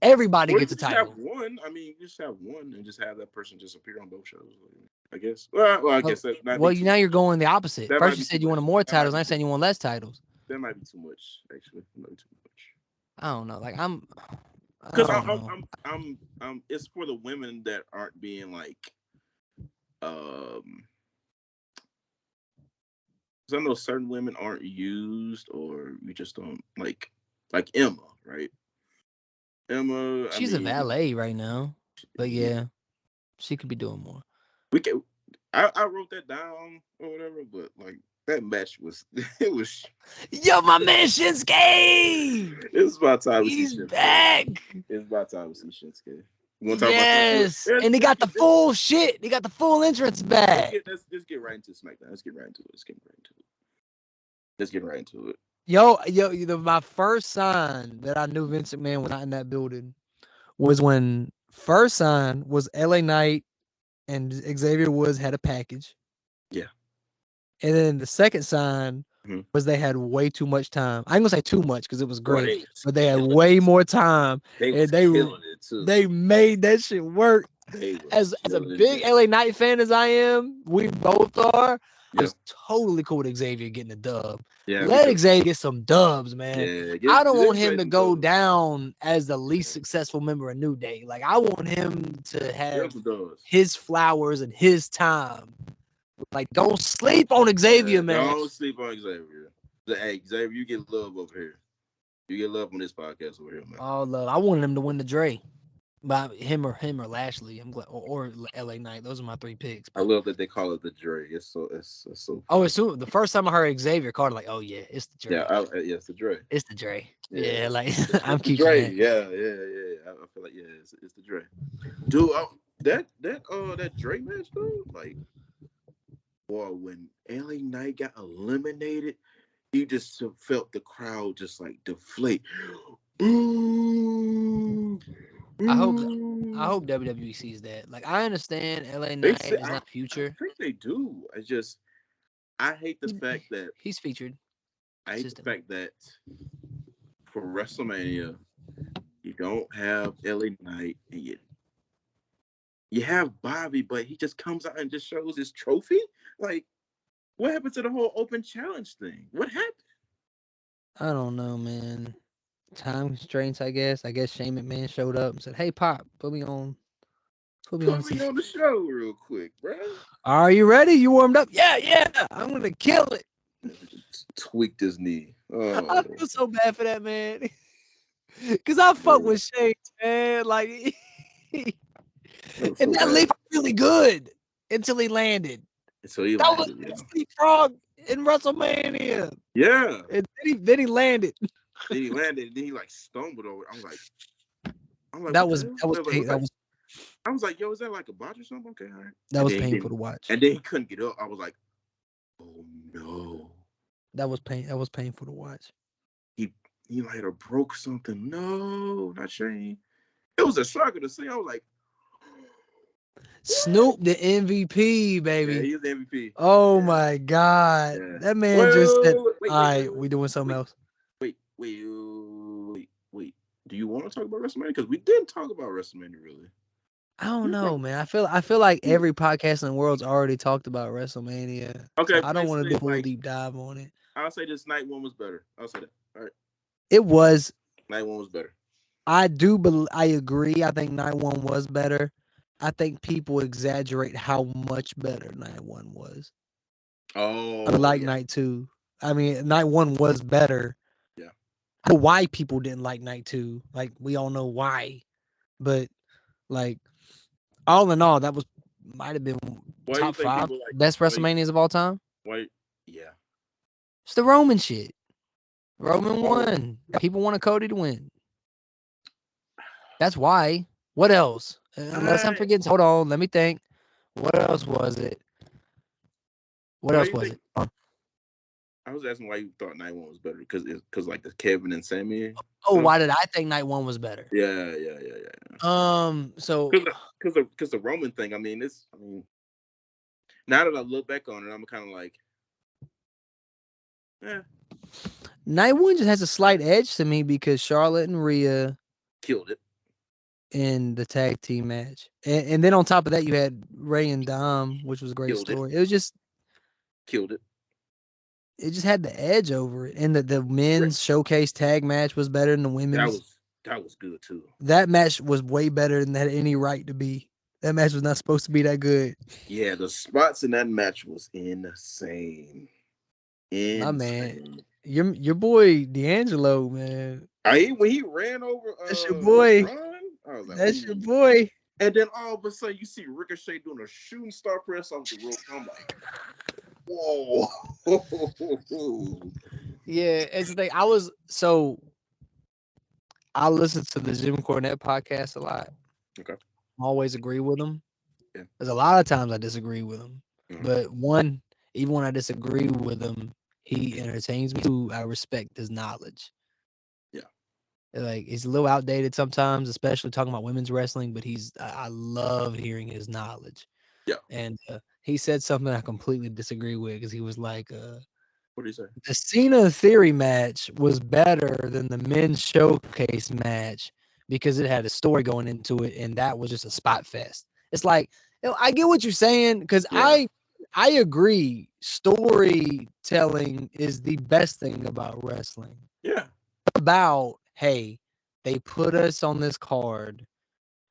everybody gets a title. Have one. I mean, you just have one and just have that person just appear on both shows. I guess. Well, I guess that. Well, now you're going the opposite. First, you said you wanted more titles. I'm saying you want less titles. That might be too much. Actually, that might be too much. I don't know. Like because I'm. It's for the women that aren't being like, I know certain women aren't used, or you just don't like Emma, right? Emma, I She's a mean, valet right now, but yeah, yeah, she could be doing more. we can. I wrote that down or whatever, but like that match was it was. Yo, my man Shinsuke, It's about time we see he's Shinsuke. back. It's about time we see Shinsuke. You want to talk about Shinsuke? Yes, and he got the full shit. He got the full entrance back. Let's get right into SmackDown. Let's get right into it. Let's get right into it. Yo, my first sign that I knew Vince McMahon was not in that building was when first sign was LA Knight and Xavier Woods had a package. Yeah. And then the second sign was they had way too much time. I ain't gonna say too much because it was great, but they had way more time. They killing it too. They made that shit work. As a big LA Knight fan as I am, we both are. I was totally cool with Xavier getting a dub. Yeah, let Xavier get some dubs, man. I don't want him to go down as the least successful member of New Day. Like, I want him to have his flowers and his time. Like, don't sleep on Xavier, man. Don't sleep on Xavier. Hey, Xavier, you get love over here. You get love on this podcast over here, man. Oh, love. I wanted him to win the Dre. By him or Lashley, I'm glad, or LA Knight. Those are my three picks. I love that they call it the Dre. It's so. Oh, as soon the first time I heard Xavier called it, like, oh yeah, it's the Dre. Yeah, it's the Dre. It's the Dre. Yeah, like I'm keeping Dre. Yeah. I feel like it's the Dre. Dude, that Dre match though, like, boy, when LA Knight got eliminated, you just felt the crowd just like deflate. Boo. I hope WWE sees that. Like, I understand LA Knight is not future. I think they do. I hate the fact that he's featured. I hate the fact that for WrestleMania you don't have LA Knight and you have Bobby, but he just comes out and just shows his trophy. Like, what happened to the whole open challenge thing? What happened? I don't know, man. Time constraints, I guess. Shane McMahon showed up and said, "Hey, Pop, put me on the show real quick, bro. Are you ready? You warmed up? Yeah. I'm gonna kill it." Tweaked his knee. Oh. I feel so bad for that man, cause I fuck with Shane, man. Like, and that leap was really good until he landed. So he that landed, was leapfrog in WrestleMania. Yeah. And then he landed. Then he landed, and then he like stumbled over. I'm like, that was I was like, yo, is that like a botch or something? Okay, all right. That was painful to watch. And then he couldn't get up. I was like, oh no. That was painful to watch. He might have broke something. No, not Shane. It was a shocker to see. I was like, Snoop, the MVP, baby. Yeah, he's the MVP. Oh my God. Yeah. That man just said, all right, we doing something else. Wait. Do you want to talk about WrestleMania? Because we didn't talk about WrestleMania really. I don't know, man. I feel like every podcast in the world's already talked about WrestleMania. Okay. So I don't want to do a full deep dive on it. I'll say this night one was better. I'll say that. All right. It was. Night one was better. I agree. I think night one was better. I think people exaggerate how much better night one was. Oh. Like night two. I mean, night one was better. Yeah. I know why people didn't like night two. Like, we all know why. But, like, all in all, that might have been top 5 best WrestleManias of all time. Why? Yeah. It's the Roman shit. Roman won. People wanted Cody to win. That's why. What else? Unless I'm forgetting. Hold on. Let me think. What else was it? I was asking why you thought night one was better because like the Kevin and Sammy. Oh, why did I think night one was better? Yeah. So because the Roman thing. I mean, now that I look back on it, I'm kind of like, night one just has a slight edge to me because Charlotte and Rhea killed it in the tag team match, and then on top of that, you had Ray and Dom, which was a great story. It was just killed it. It just had the edge over it, and the men's showcase tag match was better than the women's. That was good too. That match was way better than that had any right to be. That match was not supposed to be that good. Yeah, the spots in that match was insane. My man, your boy D'Angelo, man. When he ran over That's your boy. Braun, I was like, That's your boy. And then all of a sudden you see Ricochet doing a shooting star press off the rope. I'm like, whoa. Yeah, it's the thing. I listen to the Jim Cornette podcast a lot. Okay. I always agree with him. Yeah. There's a lot of times I disagree with him. Mm-hmm. But even when I disagree with him, he entertains me. Two, I respect his knowledge. Yeah. Like, he's a little outdated sometimes, especially talking about women's wrestling, but I love hearing his knowledge. Yeah. And he said something I completely disagree with, because he was like, what did he say? The Cena Theory match was better than the men's showcase match because it had a story going into it, and that was just a spot fest. It's like, I get what you're saying, because I agree. Storytelling is the best thing about wrestling. Yeah. About, hey, they put us on this card.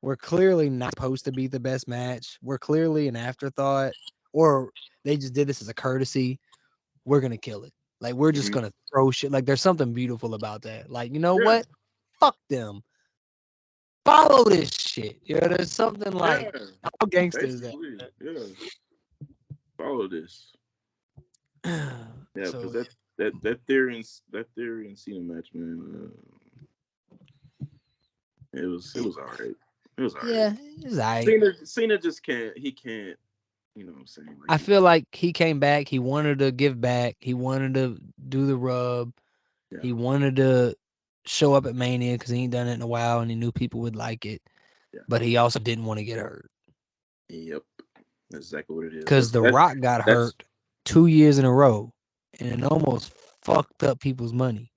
We're clearly not supposed to be the best match. We're clearly an afterthought, or they just did this as a courtesy. We're gonna kill it. Like, we're just gonna throw shit. Like, there's something beautiful about that. Like, you know what? Fuck them. Follow this shit. You know, there's something like, how gangster is that? Yeah. Follow this. Yeah, because that theory and Cena match, man. It was alright. It was alright. Yeah, it was alright. Cena just can't. He can't. You know what I'm saying? Like, I feel like he came back. He wanted to give back. He wanted to do the rub. Yeah. He wanted to show up at Mania because he ain't done it in a while, and he knew people would like it. Yeah. But he also didn't want to get hurt. Yep, that's exactly what it is. Because The Rock got hurt 2 years in a row, and it almost fucked up people's money.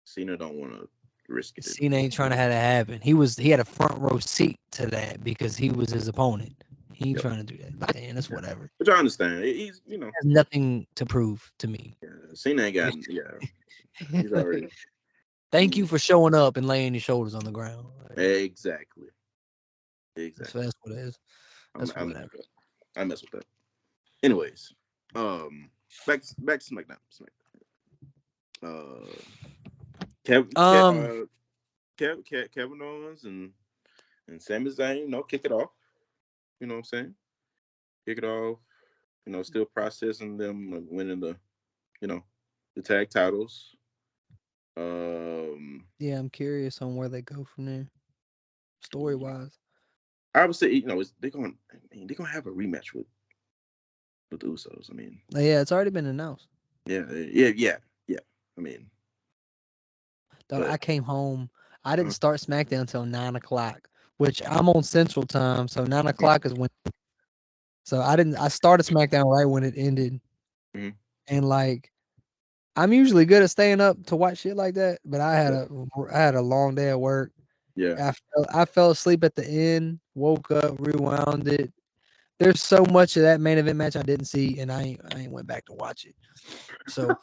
Cena don't want to risk it. Cena ain't trying to have that happen. He had a front row seat to that because he was his opponent. He ain't trying to do that. Man, that's whatever. But I understand. He's, you know, has nothing to prove to me. Yeah, Cena ain't got. He's already. Thank you for showing up and laying your shoulders on the ground. Exactly. So that's what it is. That's whatever. I mess with that. Anyways, back to SmackDown. Kevin Owens and Sami Zayn, kick it off. You know what I'm saying? Kick it off. Still processing them winning the tag titles. Yeah, I'm curious on where they go from there, story wise. I would say they're gonna have a rematch with the Usos. I mean, yeah, it's already been announced. Yeah. I mean, I came home. I didn't start SmackDown until 9:00, which I'm on Central Time, so 9:00 is when. So I started SmackDown right when it ended, and I'm usually good at staying up to watch shit like that, but I had a long day at work. Yeah, I fell asleep at the end, woke up, rewound it. There's so much of that main event match I didn't see, and I ain't went back to watch it. So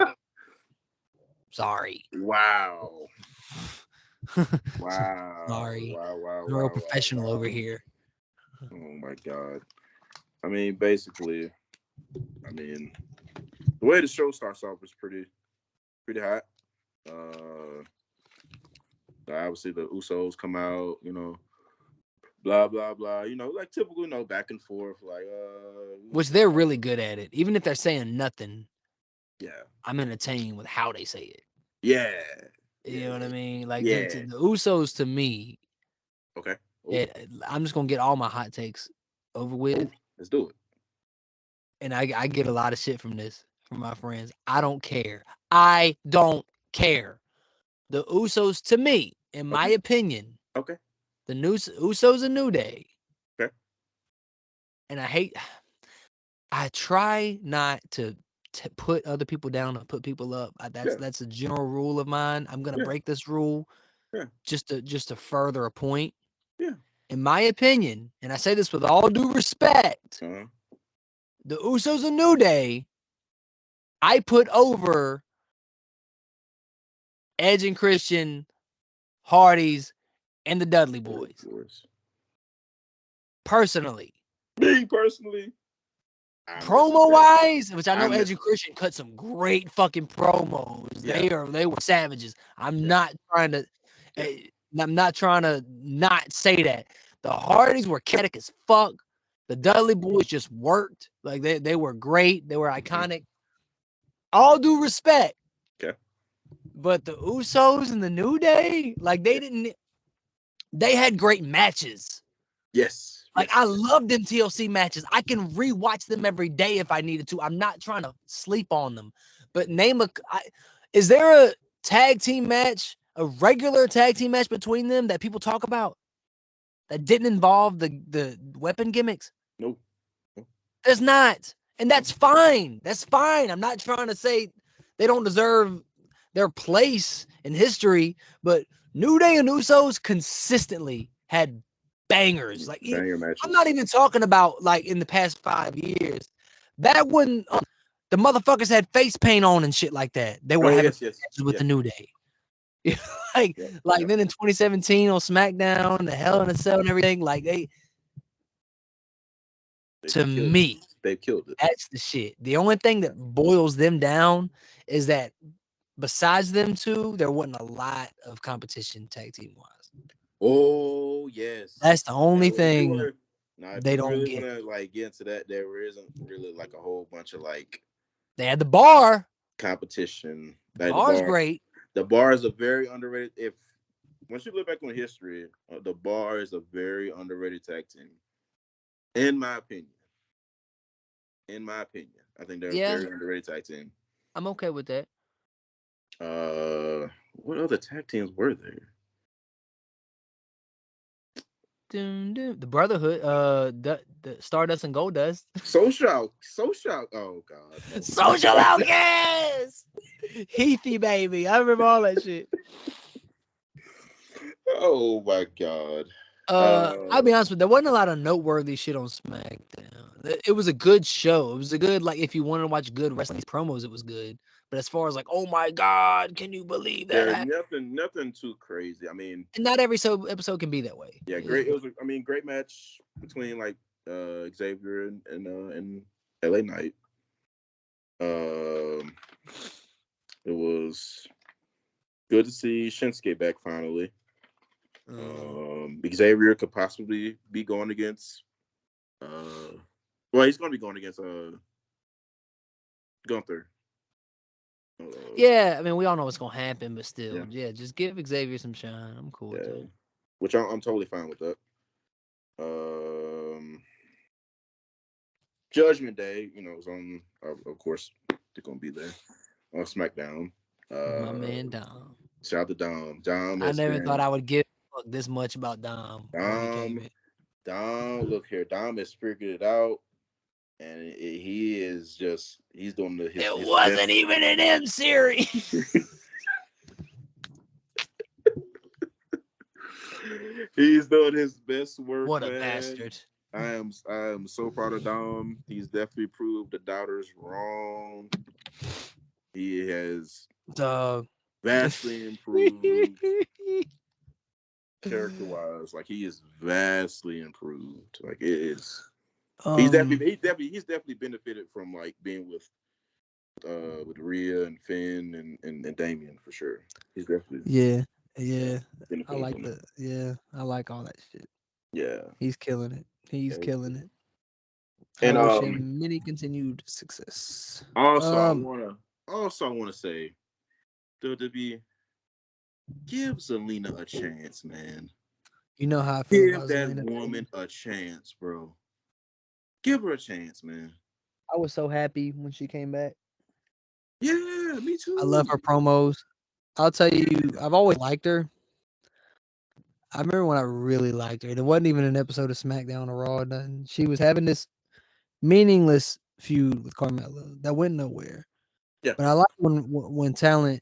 sorry. Wow. Sorry. Wow. Real professional over here. Oh my God. I mean, basically, the way the show starts off is pretty hot. Obviously the Usos come out, blah blah blah, like typical, back and forth, which they're really good at it. Even if they're saying nothing, I'm entertained with how they say it. Yeah. You know what I mean? The Usos, to me. Okay. I'm just gonna get all my hot takes over with. Let's do it. And I get a lot of shit from this from my friends. I don't care. I don't care. The Usos, to me, in my opinion, the Usos a New Day. Okay. And I try not to put other people down or put people up. That's a general rule of mine. I'm gonna break this rule just to further a point. Yeah. In my opinion, and I say this with all due respect, the Usos a New Day, I put over Edge and Christian, Hardys, and the Dudley Boys. Personally. Me personally. promo wise, which I know Edge and Christian cut some great fucking promos. Yeah. They were savages. I'm not trying to not say that. The Hardys were kinetic as fuck. The Dudley Boys just worked. Like they were great. They were iconic. All due respect. Okay. But the Usos and the New Day, like they had great matches. Yes. Like, I love them TLC matches. I can rewatch them every day if I needed to. I'm not trying to sleep on them. But is there a tag team match, a regular tag team match between them that people talk about that didn't involve the weapon gimmicks? Nope. There's not. And that's fine. That's fine. I'm not trying to say they don't deserve their place in history, but New Day and Usos consistently had bangers. Like, banger matches. I'm not even talking about like in the past 5 years. Back when the motherfuckers had face paint on and shit like that, they were having matches with the New Day. Then in 2017 on SmackDown, the Hell in a Cell and everything, like they me, they killed it. That's the shit. The only thing that boils them down is that besides them two, there wasn't a lot of competition tag team wise. Oh yes, that's the only thing they don't really want to like get into that. There isn't really like a whole bunch of like. They had the Bar competition. The Bar's great. The Bar is a very underrated. Once you look back on history, the Bar is a very underrated tag team. In my opinion, I think they're a very underrated tag team. I'm okay with that. What other tag teams were there? The Brotherhood, the Stardust and Goldust. Social. Oh God. Social Outcast. Heathy baby. I remember all that shit. Oh my God. I'll be honest with you, there wasn't a lot of noteworthy shit on SmackDown. It was a good show. It was a good, like, if you wanted to watch good wrestling promos, it was good. But as far as like, oh my God, can you believe that? Nothing too crazy. I mean, not every episode can be that way. Yeah, great. It was, great match between like Xavier and LA Knight. It was good to see Shinsuke back finally. Xavier could possibly be going against. He's going to be going against Gunther. Yeah, I mean, we all know what's gonna happen, but still, just give Xavier some shine. I'm cool with that. Which I'm totally fine with that. Judgment Day, is on. Of course, they're gonna be there on SmackDown. My man Dom. Shout out to Dom. Dom. I never thought I would give a fuck this much about Dom. Dom, look here. Dom has figured it out. And he's doing his it wasn't best. Even an M series. He's doing his best work. What a bastard. I am so proud of Dom. He's definitely proved the doubters wrong. He has vastly improved character-wise. Like, he is vastly improved. Like, it is. He's definitely benefited from like being with Rhea and Finn and Damien for sure. He's definitely I like that. Yeah, I like all that shit. Yeah, he's killing it. He's killing it. And I wish him many continued success. Also, I want to say, WWE, give Zelina a chance, man. You know how I feel give about that Zelina, woman a chance, bro. Give her a chance, man. I was so happy when she came back. Yeah, me too. I love her promos. I'll tell you, I've always liked her. I remember when I really liked her. It wasn't even an episode of SmackDown or Raw. Nothing. She was having this meaningless feud with Carmella that went nowhere. Yeah. But I like when talent,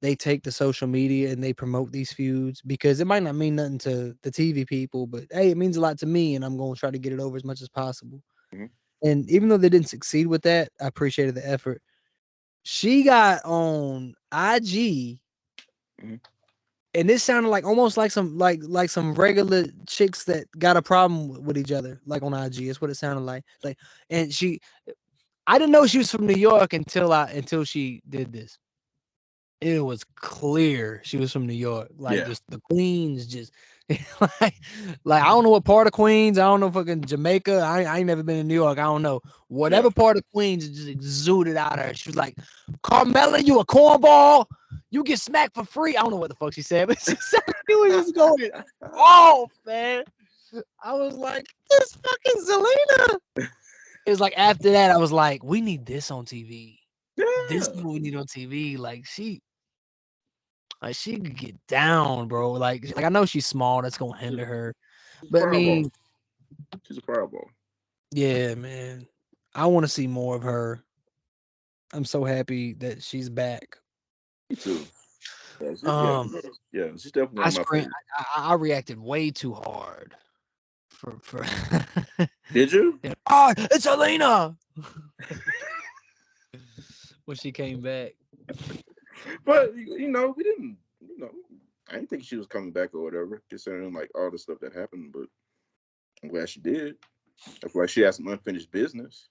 they take to social media and they promote these feuds, because it might not mean nothing to the TV people, but hey, it means a lot to me, and I'm going to try to get it over as much as possible. Mm-hmm. And even though they didn't succeed with that, I appreciated the effort. She got on IG And this sounded like almost like some some regular chicks that got a problem with each other, like on IG. It's what it sounded like. And I didn't know she was from New York until she did this. It was clear she was from New York. Like just the Queens, just like I don't know what part of Queens. I don't know fucking Jamaica. I ain't never been in New York. I don't know. Whatever part of Queens it just exuded out of her. She was like, Carmella, you a cornball. You get smacked for free. I don't know what the fuck she said, but she was just going off, man. I was like, this fucking Zelina. It was like after that, I was like, we need this on TV. Yeah. This is what we need on TV. Like she could get down, bro. Like I know she's small. That's gonna hinder her. But I mean, she's a fireball. Yeah, man. I want to see more of her. I'm so happy that she's back. Me too. Yeah, she's definitely one of my favorites. I reacted way too hard. For Did you? Oh, it's Elena. When she came back. But we didn't. I didn't think she was coming back or whatever, considering like all the stuff that happened. But I'm glad she did. I feel like she has some unfinished business.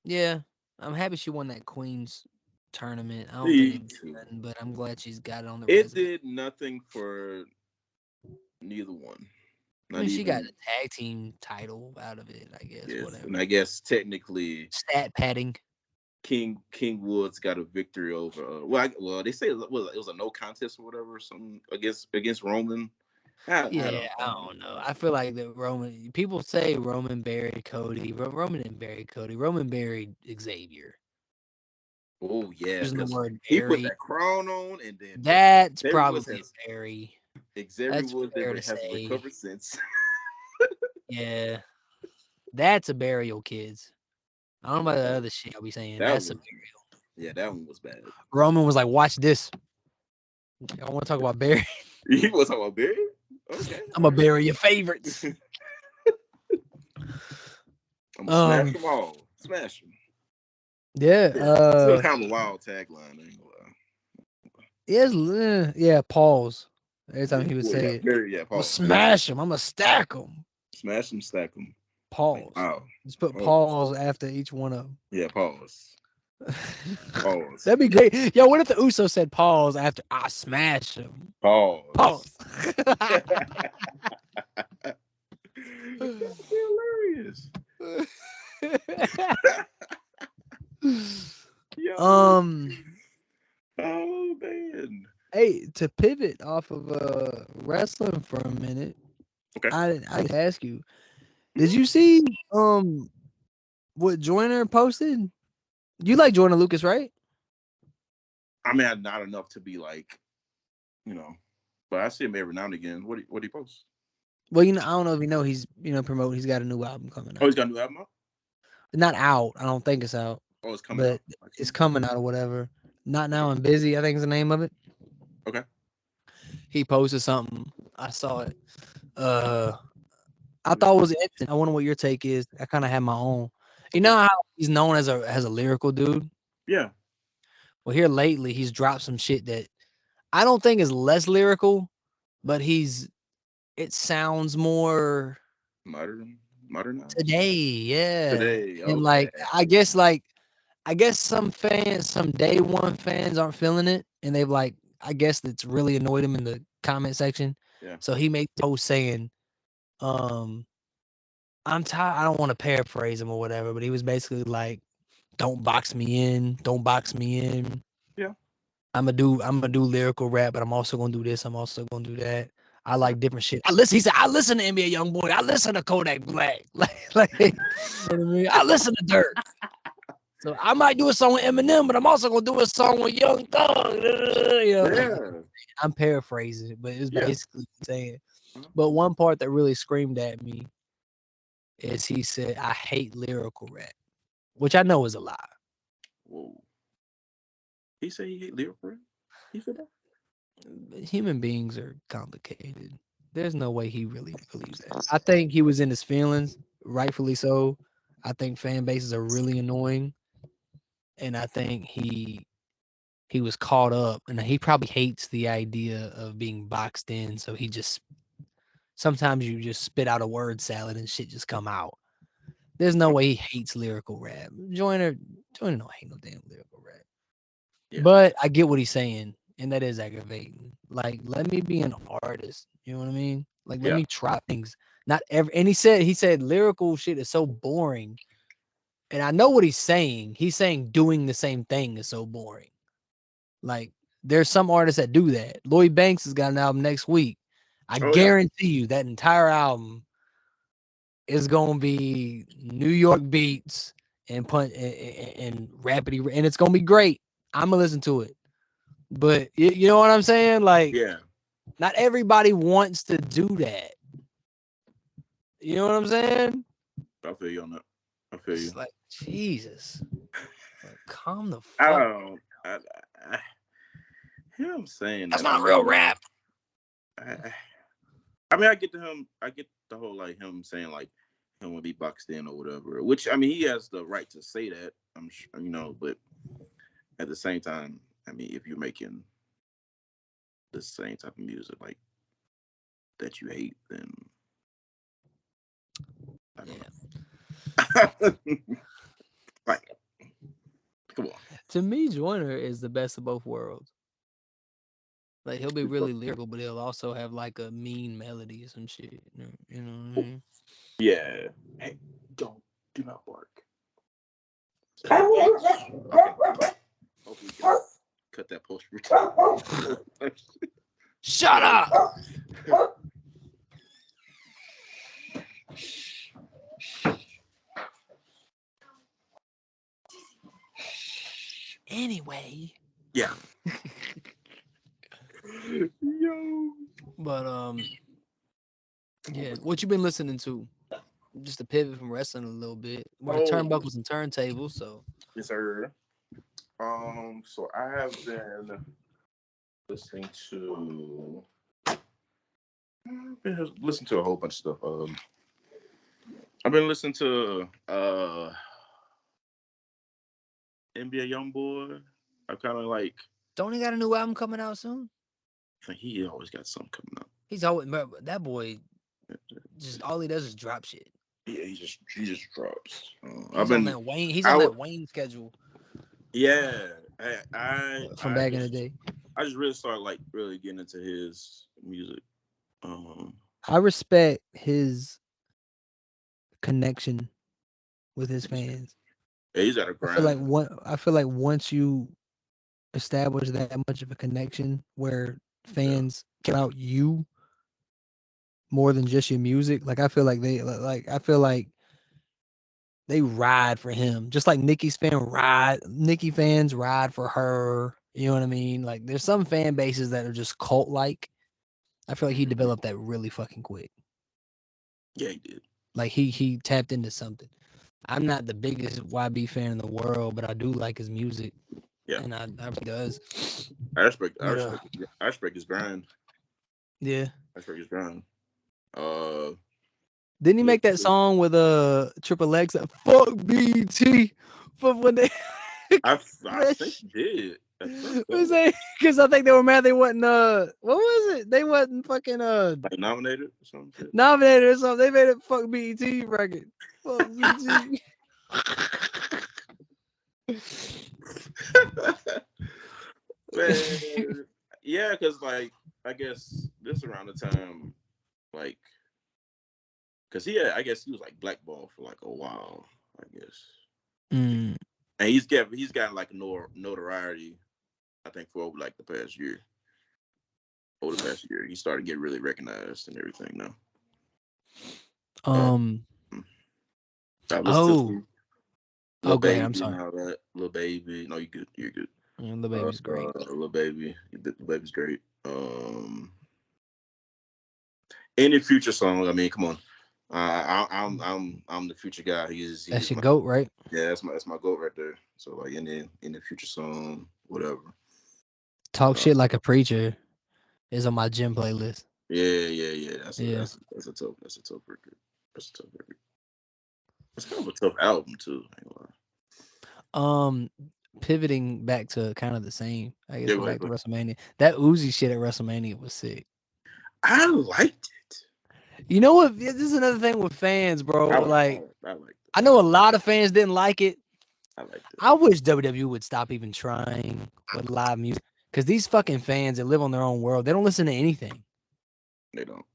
Yeah, I'm happy she won that Queens tournament. I don't think it did nothing, but I'm glad she's got it on the resume. It did nothing for neither one. She got a tag team title out of it, I guess. Yes, whatever. And I guess technically, stat padding. King Woods got a victory over. Well, they say it was a no contest or whatever, something against Roman. I don't know. I feel like the Roman people say Roman buried Cody. Roman didn't bury Cody. Roman buried Xavier. Oh yeah, Using the word he bury. put that crown on, and then that's probably bury. Xavier Woods has recovered since. Yeah, that's a burial, kids. I don't know about the other shit I'll be saying. That's a burial. Yeah, that one was bad. Roman was like, "Watch this." I want to talk about bury. You want to talk about bury? Okay. I'm gonna bury your favorites. I'm gonna smash them all. Smash them. Yeah. It's kind of a wild tagline. I ain't gonna lie. Yeah. Pause. Every time he would say it. Pause. I'm gonna smash them. I'm gonna stack them. Smash them, stack them. Pause. Wow. Just put pause after each one of them. Yeah. Pause. Pause. That'd be great. Yo, what if the Uso said pause after I smash him? Pause. Pause. That's hilarious. Yo. Oh man. Hey, to pivot off of wrestling for a minute. Okay. I ask you, did you see what Joyner posted? You like Joyner Lucas, right? I mean, not enough to be like, but I see him every now and again. What do he post? Well, I don't know if you know he's promoting. He's got a new album coming out. Oh, he's got a new album out? Not out. I don't think it's out. Oh, it's coming out. It's coming out or whatever. Not Now I'm Busy, I think is the name of it. Okay. He posted something. I saw it. I thought it was interesting. I wonder what your take is. I kind of had my own. You know how he's known as a lyrical dude? Yeah. Well, here lately he's dropped some shit that I don't think is less lyrical, but it sounds more modern today. Yeah. Today. Okay. And I guess some fans, some day one fans aren't feeling it, and they've I guess it's really annoyed him in the comment section. Yeah. So he made a post saying, I'm tired. I don't want to paraphrase him or whatever, but he was basically like, "Don't box me in. Don't box me in." Yeah. I'm gonna do lyrical rap, but I'm also gonna do this. I'm also gonna do that. I like different shit. He said, I listen to NBA Youngboy. I listen to Kodak Black. You know what I mean? I listen to Dirt. So I might do a song with Eminem, but I'm also gonna do a song with Young Thug. I'm paraphrasing it, but it's basically saying. But one part that really screamed at me is he said, "I hate lyrical rap," which I know is a lie. Whoa. He said he hate lyrical rap? He said that? Human beings are complicated. There's no way he really believes that. I think he was in his feelings, rightfully so. I think fan bases are really annoying. And I think he he was caught up, and he probably hates the idea of being boxed in. So he just sometimes you just spit out a word salad and shit just come out. There's no way he hates lyrical rap. Joyner don't hate no damn lyrical rap. Yeah. But I get what he's saying, and that is aggravating. Like, let me be an artist. You know what I mean? Like, let me try things. Not every. And he said lyrical shit is so boring. And I know what he's saying. He's saying doing the same thing is so boring. Like, there's some artists that do that. Lloyd Banks has got an album next week. I guarantee you that entire album is gonna be New York beats and rapidly, and it's gonna be great. I'm gonna listen to it. But you know what I'm saying? Like, not everybody wants to do that. You know what I'm saying? I feel you on that. I feel you. It's like, Jesus. Like, calm the I fuck. don't. I hear him saying that's that. not real rap. I mean, I get the whole like him saying like him will be boxed in or whatever. Which I mean, he has the right to say that. I'm sure, you know, but at the same time, I mean, if you're making the same type of music like that you hate, then I don't know. Like, come on. To me, Joyner is the best of both worlds. Like, he'll be really lyrical, but he'll also have like a mean melody or some shit. You know what I mean? Yeah. Hey, do not bark. Okay. Hope we can cut that post. Shut up. Anyway. Yeah. Yo. But yeah, what you been listening to? Just to pivot from wrestling a little bit. We're Turnbuckles and Turntables, so. Yes, sir. So I have been listening to a whole bunch of stuff. I've been listening to NBA Youngboy. I kind of like. Don't he got a new album coming out soon? I think he always got something coming up. He's always that boy. Just all he does is drop shit. Yeah, he just drops. He's on that Wayne. He's on that Wayne schedule. Yeah, I from back in the day. I just really started like really getting into his music. I respect his connection with his fans. Yeah, he's at a grind. I feel like once you establish that much of a connection where fans care about you more than just your music, like I feel like they ride for him, just like Nicki fans ride for her. You know what I mean? Like, there's some fan bases that are just cult like. I feel like he developed that really fucking quick. Yeah, he did. Like he tapped into something. I'm not the biggest YB fan in the world, but I do like his music. Yeah, and I he does. I respect his grind. Yeah, I respect his grind. Didn't he make that song with Triple X? Fuck BT. Fuck when they. I think he did. Because I think they were mad they wasn't what was it? They wasn't fucking like nominated or something. Nominated or something. They made it fuck BET record. Fuck BT. Man, yeah, because like I guess this around the time, like, because I guess he was like blackballed for like a while, I guess. And he's gotten like notoriety, I think, for over like the past year. Over the past year, he started getting really recognized and everything now. Go ahead. I'm sorry. Lil Baby. No, you're good. You're good. Lil Baby's great. Lil Baby. Lil Baby's great. Any Future song, I mean, come on. I'm the Future guy. That's your GOAT, right? Yeah, that's my GOAT right there. So like in the Future song, whatever. Talk Shit Like a Preacher is on my gym playlist. Yeah. That's a tough record. That's a tough record. It's kind of a tough album too. pivoting back to kind of the same. I guess Yeah, we're go ahead, back to go ahead. WrestleMania. That Uzi shit at WrestleMania was sick. I liked it. You know what? This is another thing with fans, bro. I Like, liked it. I know a lot of fans didn't like it. I liked it. I wish WWE would stop even trying with live music because these fucking fans that live on their own world, they don't listen to anything. They don't.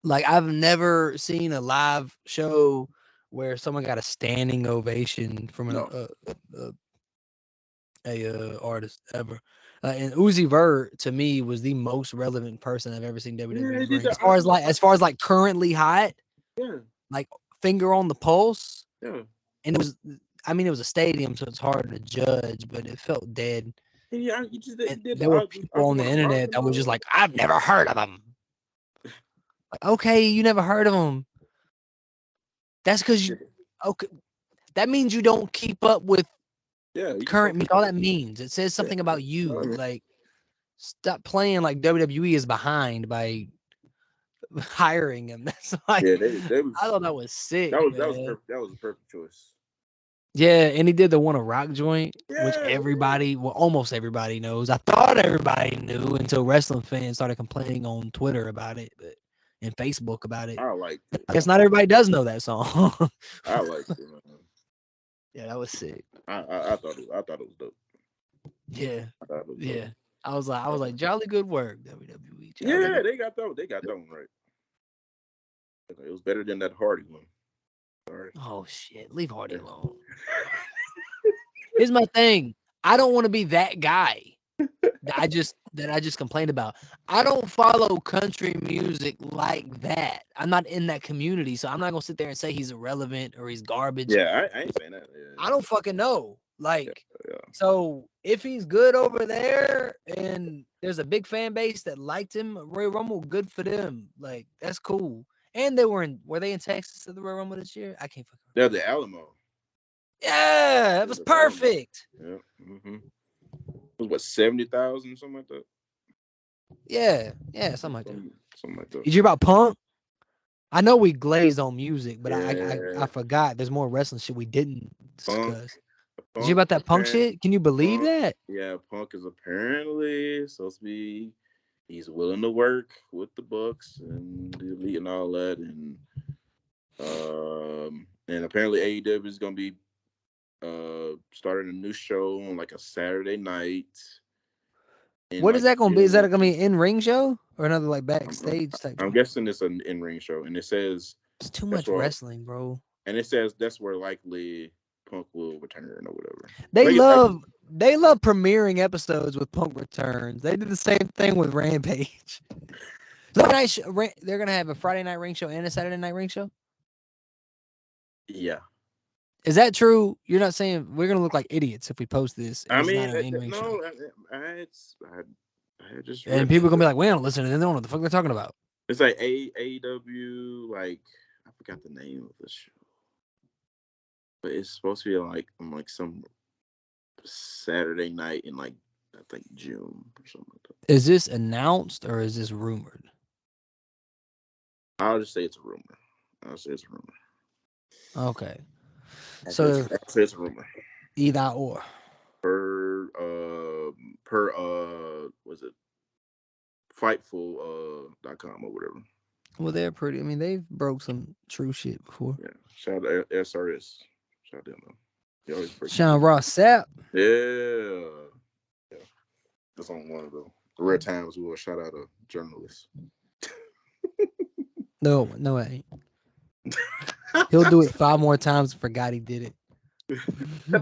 Like, I've never seen a live show where someone got a standing ovation from No. a artist ever. And Uzi Vert to me was the most relevant person I've ever seen WWE bring. As far as like currently hot, Yeah. like finger on the pulse. Yeah. And it was a stadium, so it's hard to judge, but it felt dead. Yeah, he did There were people on the internet that were just like, I've never heard of him. Like, okay, you never heard of him. That's because okay. That means you don't keep up with current music. All that means. It says something about you. Like, stop playing like WWE is behind by hiring him. That's like, I thought that was sick. That was a perfect choice. Yeah, and he did the Wanna Rock joint, which almost everybody knows. I thought everybody knew until wrestling fans started complaining on Twitter about it, and Facebook about it. I liked it. I guess not everybody does know that song. I liked it, man. Yeah, that was sick. I thought it was dope. Yeah, yeah. I was like, jolly good work, WWE. They got that one right. It was better than that Hardy one. Sorry. Oh shit, leave Hardy alone. Here's my thing. I don't want to be that guy that I just complained about. I don't follow country music like that. I'm not in that community, so I'm not gonna sit there and say he's irrelevant or he's garbage. Yeah, I ain't saying that. Yeah. I don't fucking know. Like, so if he's good over there and there's a big fan base that liked him, Royal Rumble, good for them. Like, that's cool. And were they in Texas at the Royal Rumble this year? I can't fucking remember. They're the Alamo. Yeah, that was perfect. Yeah. Mm-hmm. It was what, 70,000, something like that? Yeah, something like that. Something like that. Did you hear about Punk? I know we glazed on music, but I forgot. There's more wrestling shit we didn't discuss. Did you hear about that Punk shit? Can you believe that? Yeah, Punk is apparently supposed to be. He's willing to work with the Bucks and the Elite and all that, and apparently AEW is gonna be starting a new show on like a Saturday night. What is that gonna be? Is that gonna be an in-ring show or another like backstage type? I'm guessing it's an in-ring show, and it says it's too much wrestling, bro. And it says that's where likely Punk will return or whatever. They love premiering episodes with Punk returns. They did the same thing with Rampage. They're gonna have a Friday night ring show and a Saturday night ring show. Yeah. Is that true? You're not saying we're gonna look like idiots if we post this? I mean, show. I just and people are gonna be like, we don't listen to them. They don't know what the fuck they're talking about. It's like AEW, like I forgot the name of the show, but it's supposed to be like on like some Saturday night in like I think June or something like that. Is this announced or is this rumored? I'll just say it's a rumor. Okay. So it's a rumor. Either or. Per was it Fightful.com or whatever. Well, they're pretty. I mean, they've broke some true shit before. Yeah. Shout out to SRS. Shout out to them. Sean Ross Sapp. Yeah. That's on one of the rare times we will shout out a journalist. No, it ain't. He'll do it 5 more times and forgot he did it.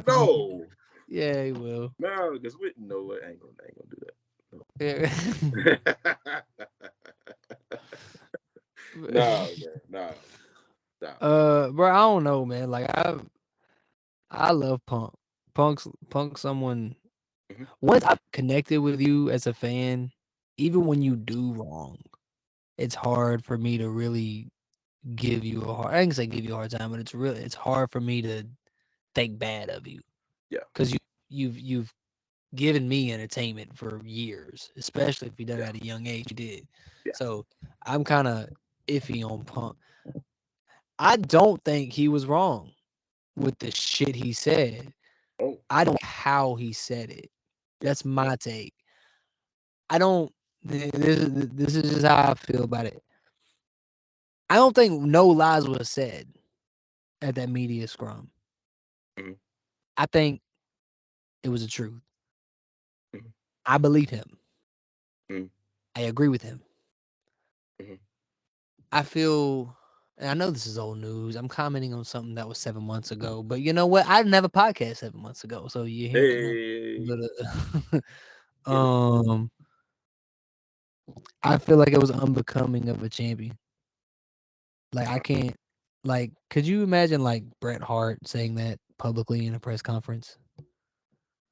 No. Yeah, he will. No, because I ain't gonna do that. No. No. Bro, I don't know, man. Like I love Punk. Punk's someone. Once I'm connected with you as a fan, even when you do wrong, it's hard for me to really give you a hard. I can say give you a hard time, but it's hard for me to think bad of you. Yeah, because you've given me entertainment for years, especially if you done it at a young age. You did. Yeah. So I'm kind of iffy on Punk. I don't think he was wrong with the shit he said. Oh, I don't know how he said it. That's my take. I don't. This is just how I feel about it. I don't think no lies were said at that media scrum. Mhm. I think it was the truth. Mhm. I believe him. Mhm. I agree with him. Mhm. I feel, and I know this is old news. I'm commenting on something that was 7 months ago, but you know what? I didn't have a podcast 7 months ago, so you hear Hey, um, I feel like it was unbecoming of a champion. Like I can't, like, could you imagine like Bret Hart saying that publicly in a press conference,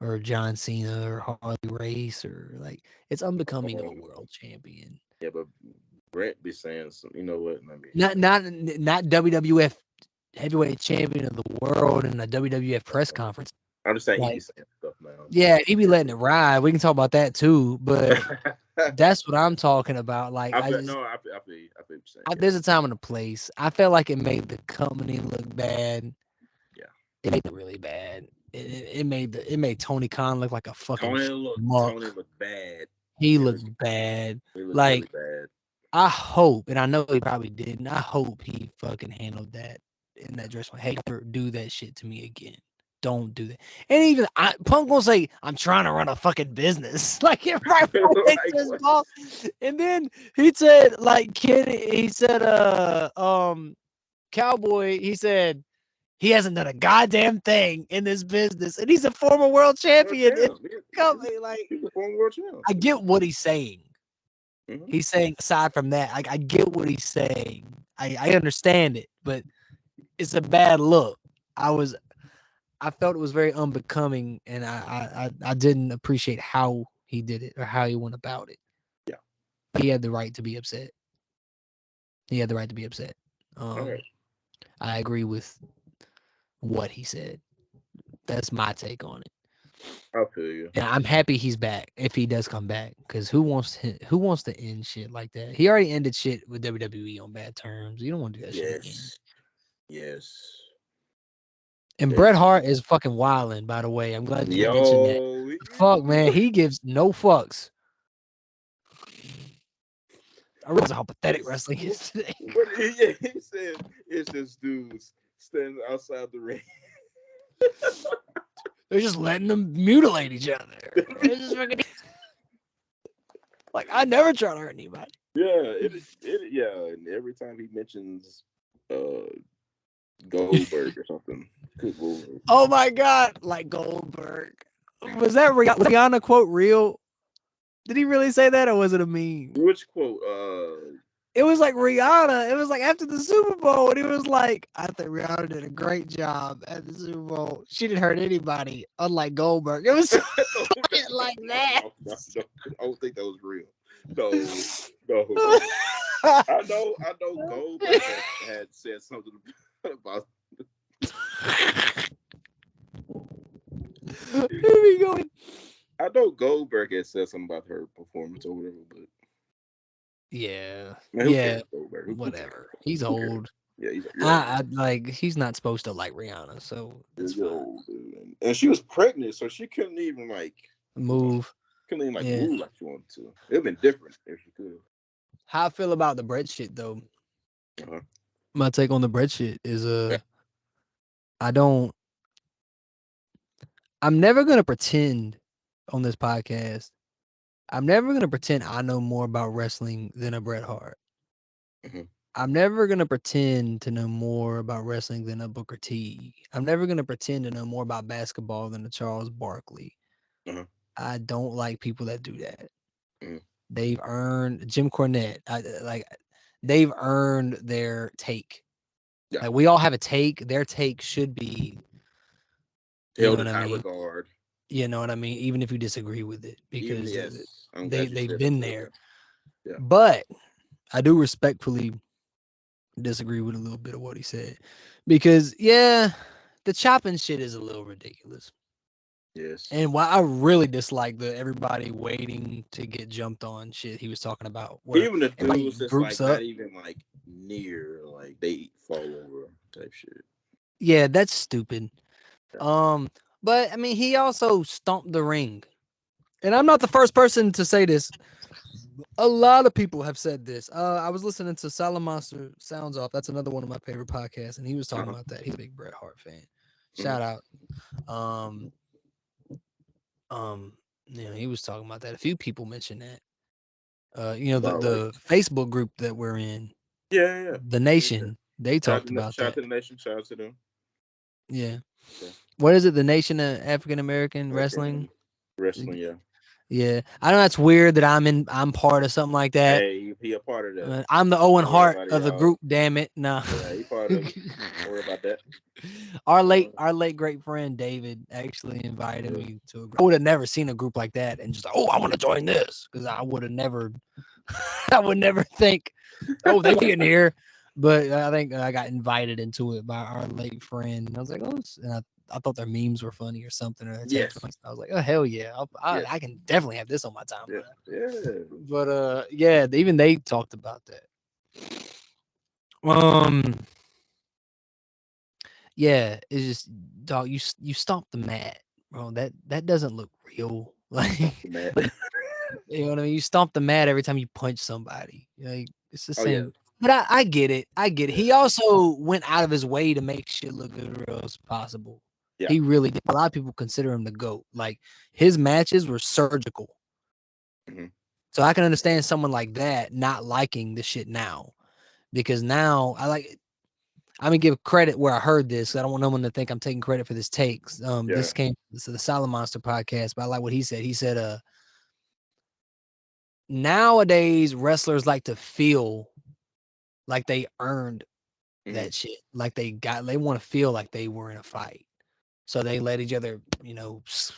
or John Cena or Harley Race, or like it's unbecoming of a world champion. yeah, but Brett be saying some. You know what? Let me. Not WWF heavyweight champion of the world in a WWF press conference. I'm just saying he be Like, saying stuff now. yeah, he be letting it ride. We can talk about that too, but I that's what I'm talking about. Like, I feel just, no, I feel you. I feel you saying. there's a time and a place. I felt like it made the company look bad. Yeah. It made it really bad. It made Tony Khan look like a fucking Tony muck. looked bad. He looked bad. He looked really Like, bad. I hope, and I know he probably didn't. I hope he fucking handled that in that dress. Hey, never do that shit to me again. Don't do that. And even Punk will say, "I'm trying to run a fucking business." Like it right Like, to his boss. And then he said, like, he said, Cowboy. He said he hasn't done a goddamn thing in this business, and he's a former world champion. Like, he's a former world champion. I get what he's saying. Mm-hmm. He's saying, aside from that, I get what he's saying. I understand it, but it's a bad look. I felt it was very unbecoming, and I didn't appreciate how he did it or how he went about it. Yeah, he had the right to be upset. He had the right to be upset. right. I agree with what he said. That's my take on it. I feel you. And I'm happy he's back if he does come back. Because who wants to end shit like that? He already ended shit with WWE on bad terms. You don't want to do that shit again. Yes. And Bret Hart is fucking wilding, by the way. I'm glad you mentioned that. Fuck, man. He gives no fucks. I realize how pathetic wrestling is today. He said it's just dudes standing outside the ring. They're just letting them mutilate each other. They're just fucking... Like, I never try to hurt anybody. Yeah, yeah. And every time he mentions Goldberg or something. Oh my God, like Goldberg. Was that Rihanna quote real? Did he really say that, or was it a meme? Which quote? It was like Rihanna. It was like after the Super Bowl, and it was like, I think Rihanna did a great job at the Super Bowl. She didn't hurt anybody, unlike Goldberg. It was like that. I don't think that was real. No. I know Goldberg had said something about Here we go. I know Goldberg had said something about her performance or whatever, but yeah, man, whatever. He's old. Yeah, he's he's not supposed to like Rihanna, so that's fine. Old, and she was pregnant, so she couldn't even move. Move like she wanted to. It'd been different if she could. How I feel about the Bret shit though. My take on the Bret shit is I'm never gonna pretend on this podcast. I'm never gonna pretend I know more about wrestling than a Bret Hart. Mm-hmm. I'm never gonna pretend to know more about wrestling than a Booker T. I'm never gonna pretend to know more about basketball than a Charles Barkley. Mm-hmm. I don't like people that do that. Mm-hmm. They've earned Jim Cornette. They've earned their take. Yeah. Like, we all have a take. Their take should be held in high regard. You know what I mean? Even if you disagree with it, because they've been there. Yeah. But I do respectfully disagree with a little bit of what he said, because the chopping shit is a little ridiculous. Yes. And why I really dislike the everybody waiting to get jumped on shit he was talking about. Even the dudes that's like not even like near, like they fall over type shit. Yeah, that's stupid. But I mean, he also stomped the ring. And I'm not the first person to say this. A lot of people have said this. I was listening to Silent Monster Sounds Off. That's another one of my favorite podcasts, and he was talking about that. He's a big Bret Hart fan. Shout out. He was talking about that. A few people mentioned that. The Facebook group that we're in. Yeah. The Nation. They talked about shout that. out to the Nation. Shout out to them. Yeah. Okay. What is it? The Nation of African American Wrestling? Wrestling, yeah. Yeah. I know that's weird that I'm part of something like that. Hey, he a part of that. I'm the Owen Hart of the group, damn it. No. Yeah, he part of it. Don't worry about that. Our late great friend David actually invited me to a group. I would have never seen a group like that and just I want to join this because I would never think, they be in here. But I think I got invited into it by our late friend. And I was like, and I thought their memes were funny or something. Or yes. I was like, oh hell yeah, I can definitely have this on my timeline. Yeah. But even they talked about that. Yeah, it's just dog. You stomp the mat, bro. That doesn't look real. Like you know what I mean. You stomp the mat every time you punch somebody. Like it's the same. Yeah. But I get it. I get it. He also went out of his way to make shit look as real as possible. Yeah. He really did. A lot of people consider him the GOAT. Like his matches were surgical. Mm-hmm. So I can understand someone like that not liking the shit now, because now I'm gonna give credit where I heard this. I don't want no one to think I'm taking credit for this take. This came to the Silent Monster podcast, but I like what he said. He said, nowadays wrestlers like to feel like they earned that shit. Like they want to feel like they were in a fight. So they let each other,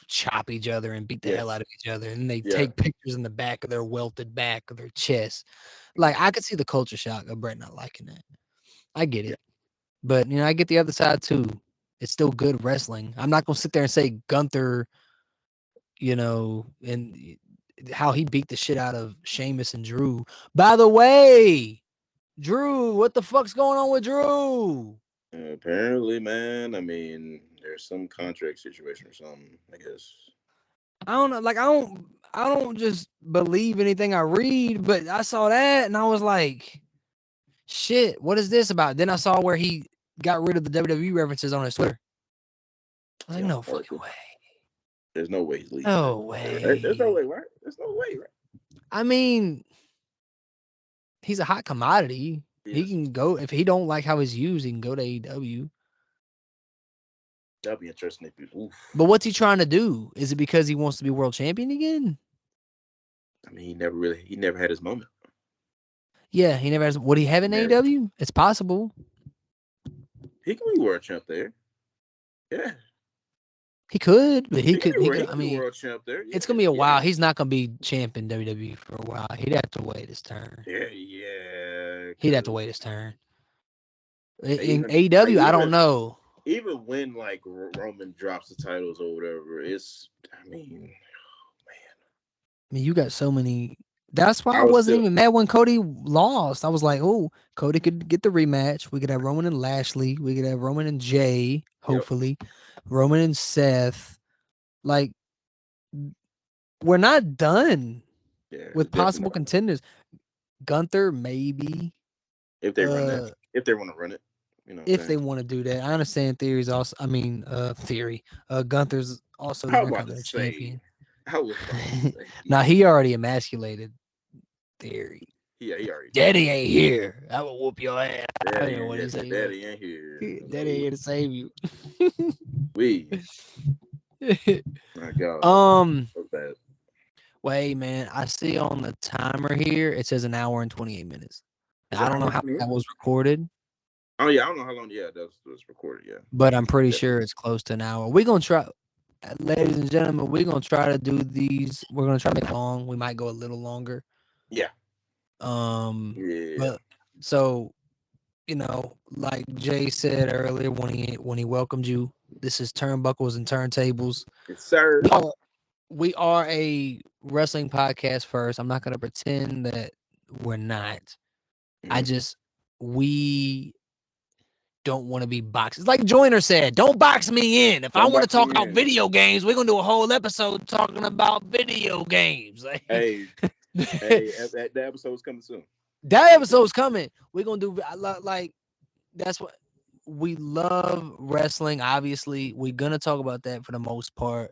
chop each other and beat the hell out of each other. And they take pictures in the back of their welted back of their chest. Like I could see the culture shock of Brett not liking that. I get it. Yeah. But, I get the other side too. It's still good wrestling. I'm not going to sit there and say Gunther, and how he beat the shit out of Sheamus and Drew. By the way, Drew, what the fuck's going on with Drew? Apparently, man, I mean, there's some contract situation or something, I guess. I don't know. Like, I don't just believe anything I read, but I saw that and I was like, shit, what is this about? Then I saw where he got rid of the WWE references on his Twitter. I was like, no fucking way. There's no way he's leaving. No way. There's no way, right? There's no way, right? I mean, he's a hot commodity. Yes. He can go, if he don't like how he's used, he can go to AEW. That'd be interesting if he. But what's he trying to do? Is it because he wants to be world champion again? I mean, he never had his moment. Yeah, he never has. Would he have an AEW? It's possible. He can be world champ there. Yeah. He could, but he could. I mean, world champ there. Yeah, it's gonna be a while. He's not gonna be champ in WWE for a while. He'd have to wait his turn. Yeah. He'd have to wait his turn. In AEW, I don't know. Even when like Roman drops the titles or whatever, I mean, you got so many. That's why I wasn't even mad when Cody lost. I was like, oh, Cody could get the rematch. We could have Roman and Lashley. We could have Roman and Jay, hopefully. Yep. Roman and Seth. Like, we're not done with possible contenders. Gunther, maybe. If they run that. If they want to run it. If they want to do that. I understand theories also. I mean, theory. Gunther's also the Intercontinental champion. Now, he already emasculated Theory. Yeah, he already. Daddy ain't here. I will whoop your ass. Daddy ain't here. Daddy ain't here to save you. My God. So bad. Wait, man. I see on the timer here it says 1 hour and 28 minutes. Now, I don't know how that was recorded. Oh yeah, I don't know how long. Yeah, that was recorded. Yeah, but I'm pretty sure it's close to an hour. We're gonna try. Ladies and gentlemen, we're going to try to do these. We're going to try to make it long. We might go a little longer. Yeah. But so, like Jay said earlier when he welcomed you, this is Turnbuckles and Turntables. Yes, sir. We are a wrestling podcast first. I'm not going to pretend that we're not. We don't want to be boxed. It's like Joyner said, don't box me in. If I want to talk about video games, we're gonna do a whole episode talking about video games. Like, hey, that episode's coming soon. That episode's coming. We're gonna do like that's what we love wrestling. Obviously, we're gonna talk about that for the most part.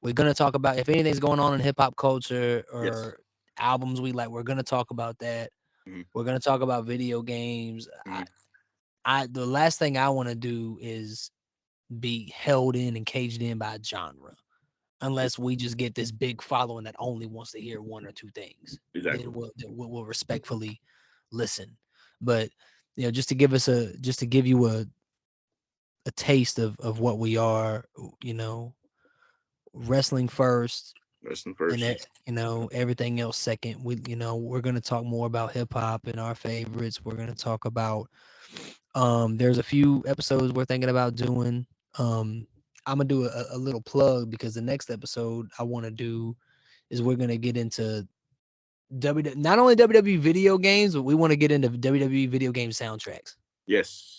We're gonna talk about if anything's going on in hip hop culture or albums we like. We're gonna talk about that. Mm-hmm. We're gonna talk about video games. Mm-hmm. The last thing I want to do is be held in and caged in by a genre, unless we just get this big following that only wants to hear one or two things. Exactly. Then we'll respectfully listen. But just to give you a taste of what we are, wrestling first. And everything else second. We're gonna talk more about hip hop and our favorites. We're gonna talk about there's a few episodes we're thinking about doing. I'm gonna do a little plug because the next episode I want to do is we're gonna get into not only WWE video games, but we want to get into WWE video game soundtracks. Yes.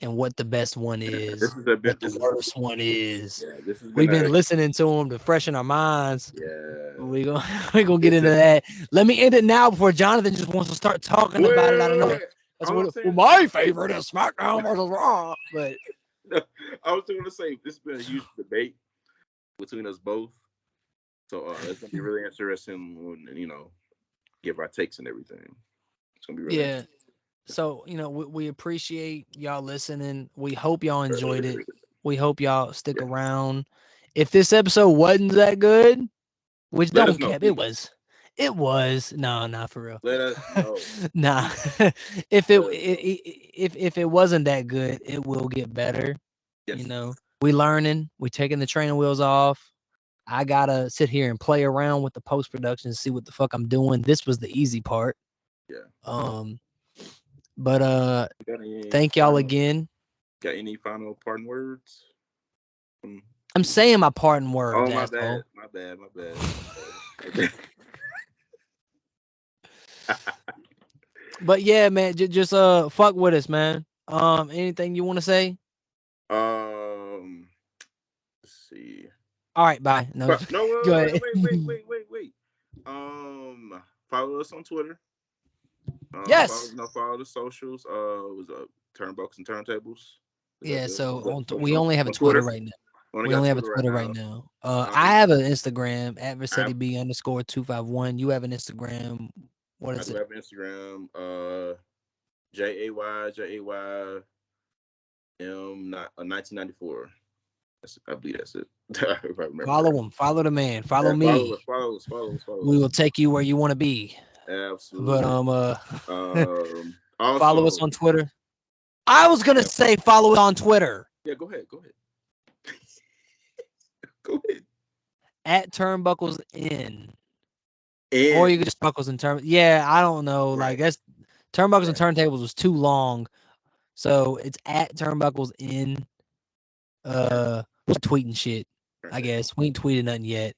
And what the best one is, what the worst one is. Yeah, We've been listening to them to freshen our minds. Yeah. We're gonna get into that. Let me end it now before Jonathan just wants to start talking about it. I don't know. That's what my favorite is SmackDown versus Raw. But I was going to say this has been a huge debate between us both. So it's gonna be really interesting when give our takes and everything. It's gonna be really interesting. So we appreciate y'all listening. We hope y'all enjoyed it. We hope y'all stick around. If this episode wasn't that good, which don't cap, it was. No, not for real. Let us know. Nah. if it wasn't that good, it will get better. Yes. We learning. We taking the training wheels off. I gotta sit here and play around with the post production and see what the fuck I'm doing. This was the easy part. Yeah. But thank y'all again. Got any final parting words? I'm saying my parting words. Oh, my bad. But yeah, man, just fuck with us, man. Anything you want to say? Let's see. All right, bye. No, go ahead. Wait. Follow us on Twitter. Yes. Follow the socials. Was Turnbuckles and Turntables. Yeah. So we only have a Twitter right now. We only have a Twitter right now. I have an Instagram @Versetti_251. You have an Instagram. What is it? I have an Instagram. JAYM1994. I believe that's it. If I remember. Follow him. Follow the man. Follow me. Follow us. We will take you where you want to be. Absolutely. But also, follow us on Twitter. I was gonna say follow us on Twitter. Yeah, go ahead. @Turnbuckles in. Or you could just buckles and turn. Yeah, I don't know. Right. Like that's Turnbuckles and Turntables was too long, so it's @Turnbuckles in. We're tweeting shit. Right. I guess we ain't tweeted nothing yet.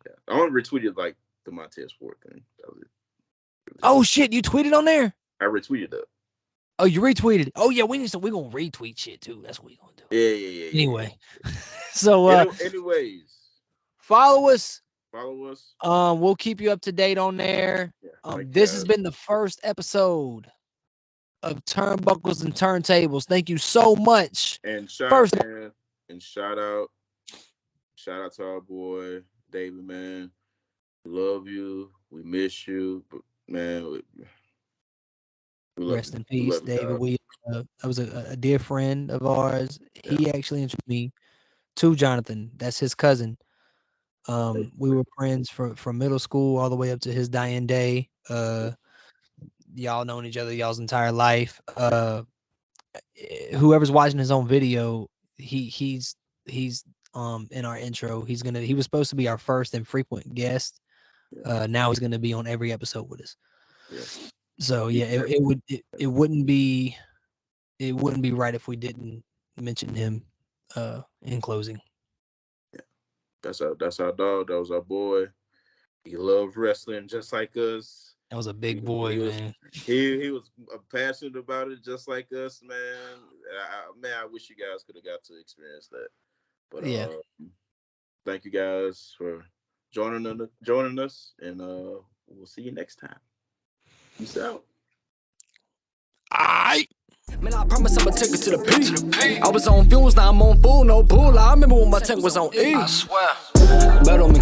Yeah, I want to retweet like the Montez Ford thing. That was it. Oh shit! You tweeted on there? I retweeted that. Oh, you retweeted? Oh yeah, we're gonna retweet shit too. That's what we gonna do. Yeah. Anyway, so anyways, follow us. We'll keep you up to date on there. This has been the first episode of Turnbuckles and Turntables. Thank you so much. And shout out to our boy David, man. We love you. We miss you, but man, we rest in peace, David. That was a dear friend of ours. Yeah. He actually introduced me to Jonathan. That's his cousin. We were friends from middle school all the way up to his dying day. Y'all known each other y'all's entire life. Whoever's watching his own video, he's in our intro. He was supposed to be our first and frequent guest. Now he's gonna be on every episode with us. Yeah. So yeah, it wouldn't be right if we didn't mention him in closing. Yeah, that's our dog. That was our boy. He loved wrestling just like us. That was a big boy, man. He was passionate about it, just like us, man. I wish you guys could have got to experience that. But yeah, thank you guys for joining us, and we'll see you next time. Peace out. Man, I promise I'ma take it to the peak. I was on fumes, now I'm on full, no bull. I remember when my tank was on E. I swear. Bet on me.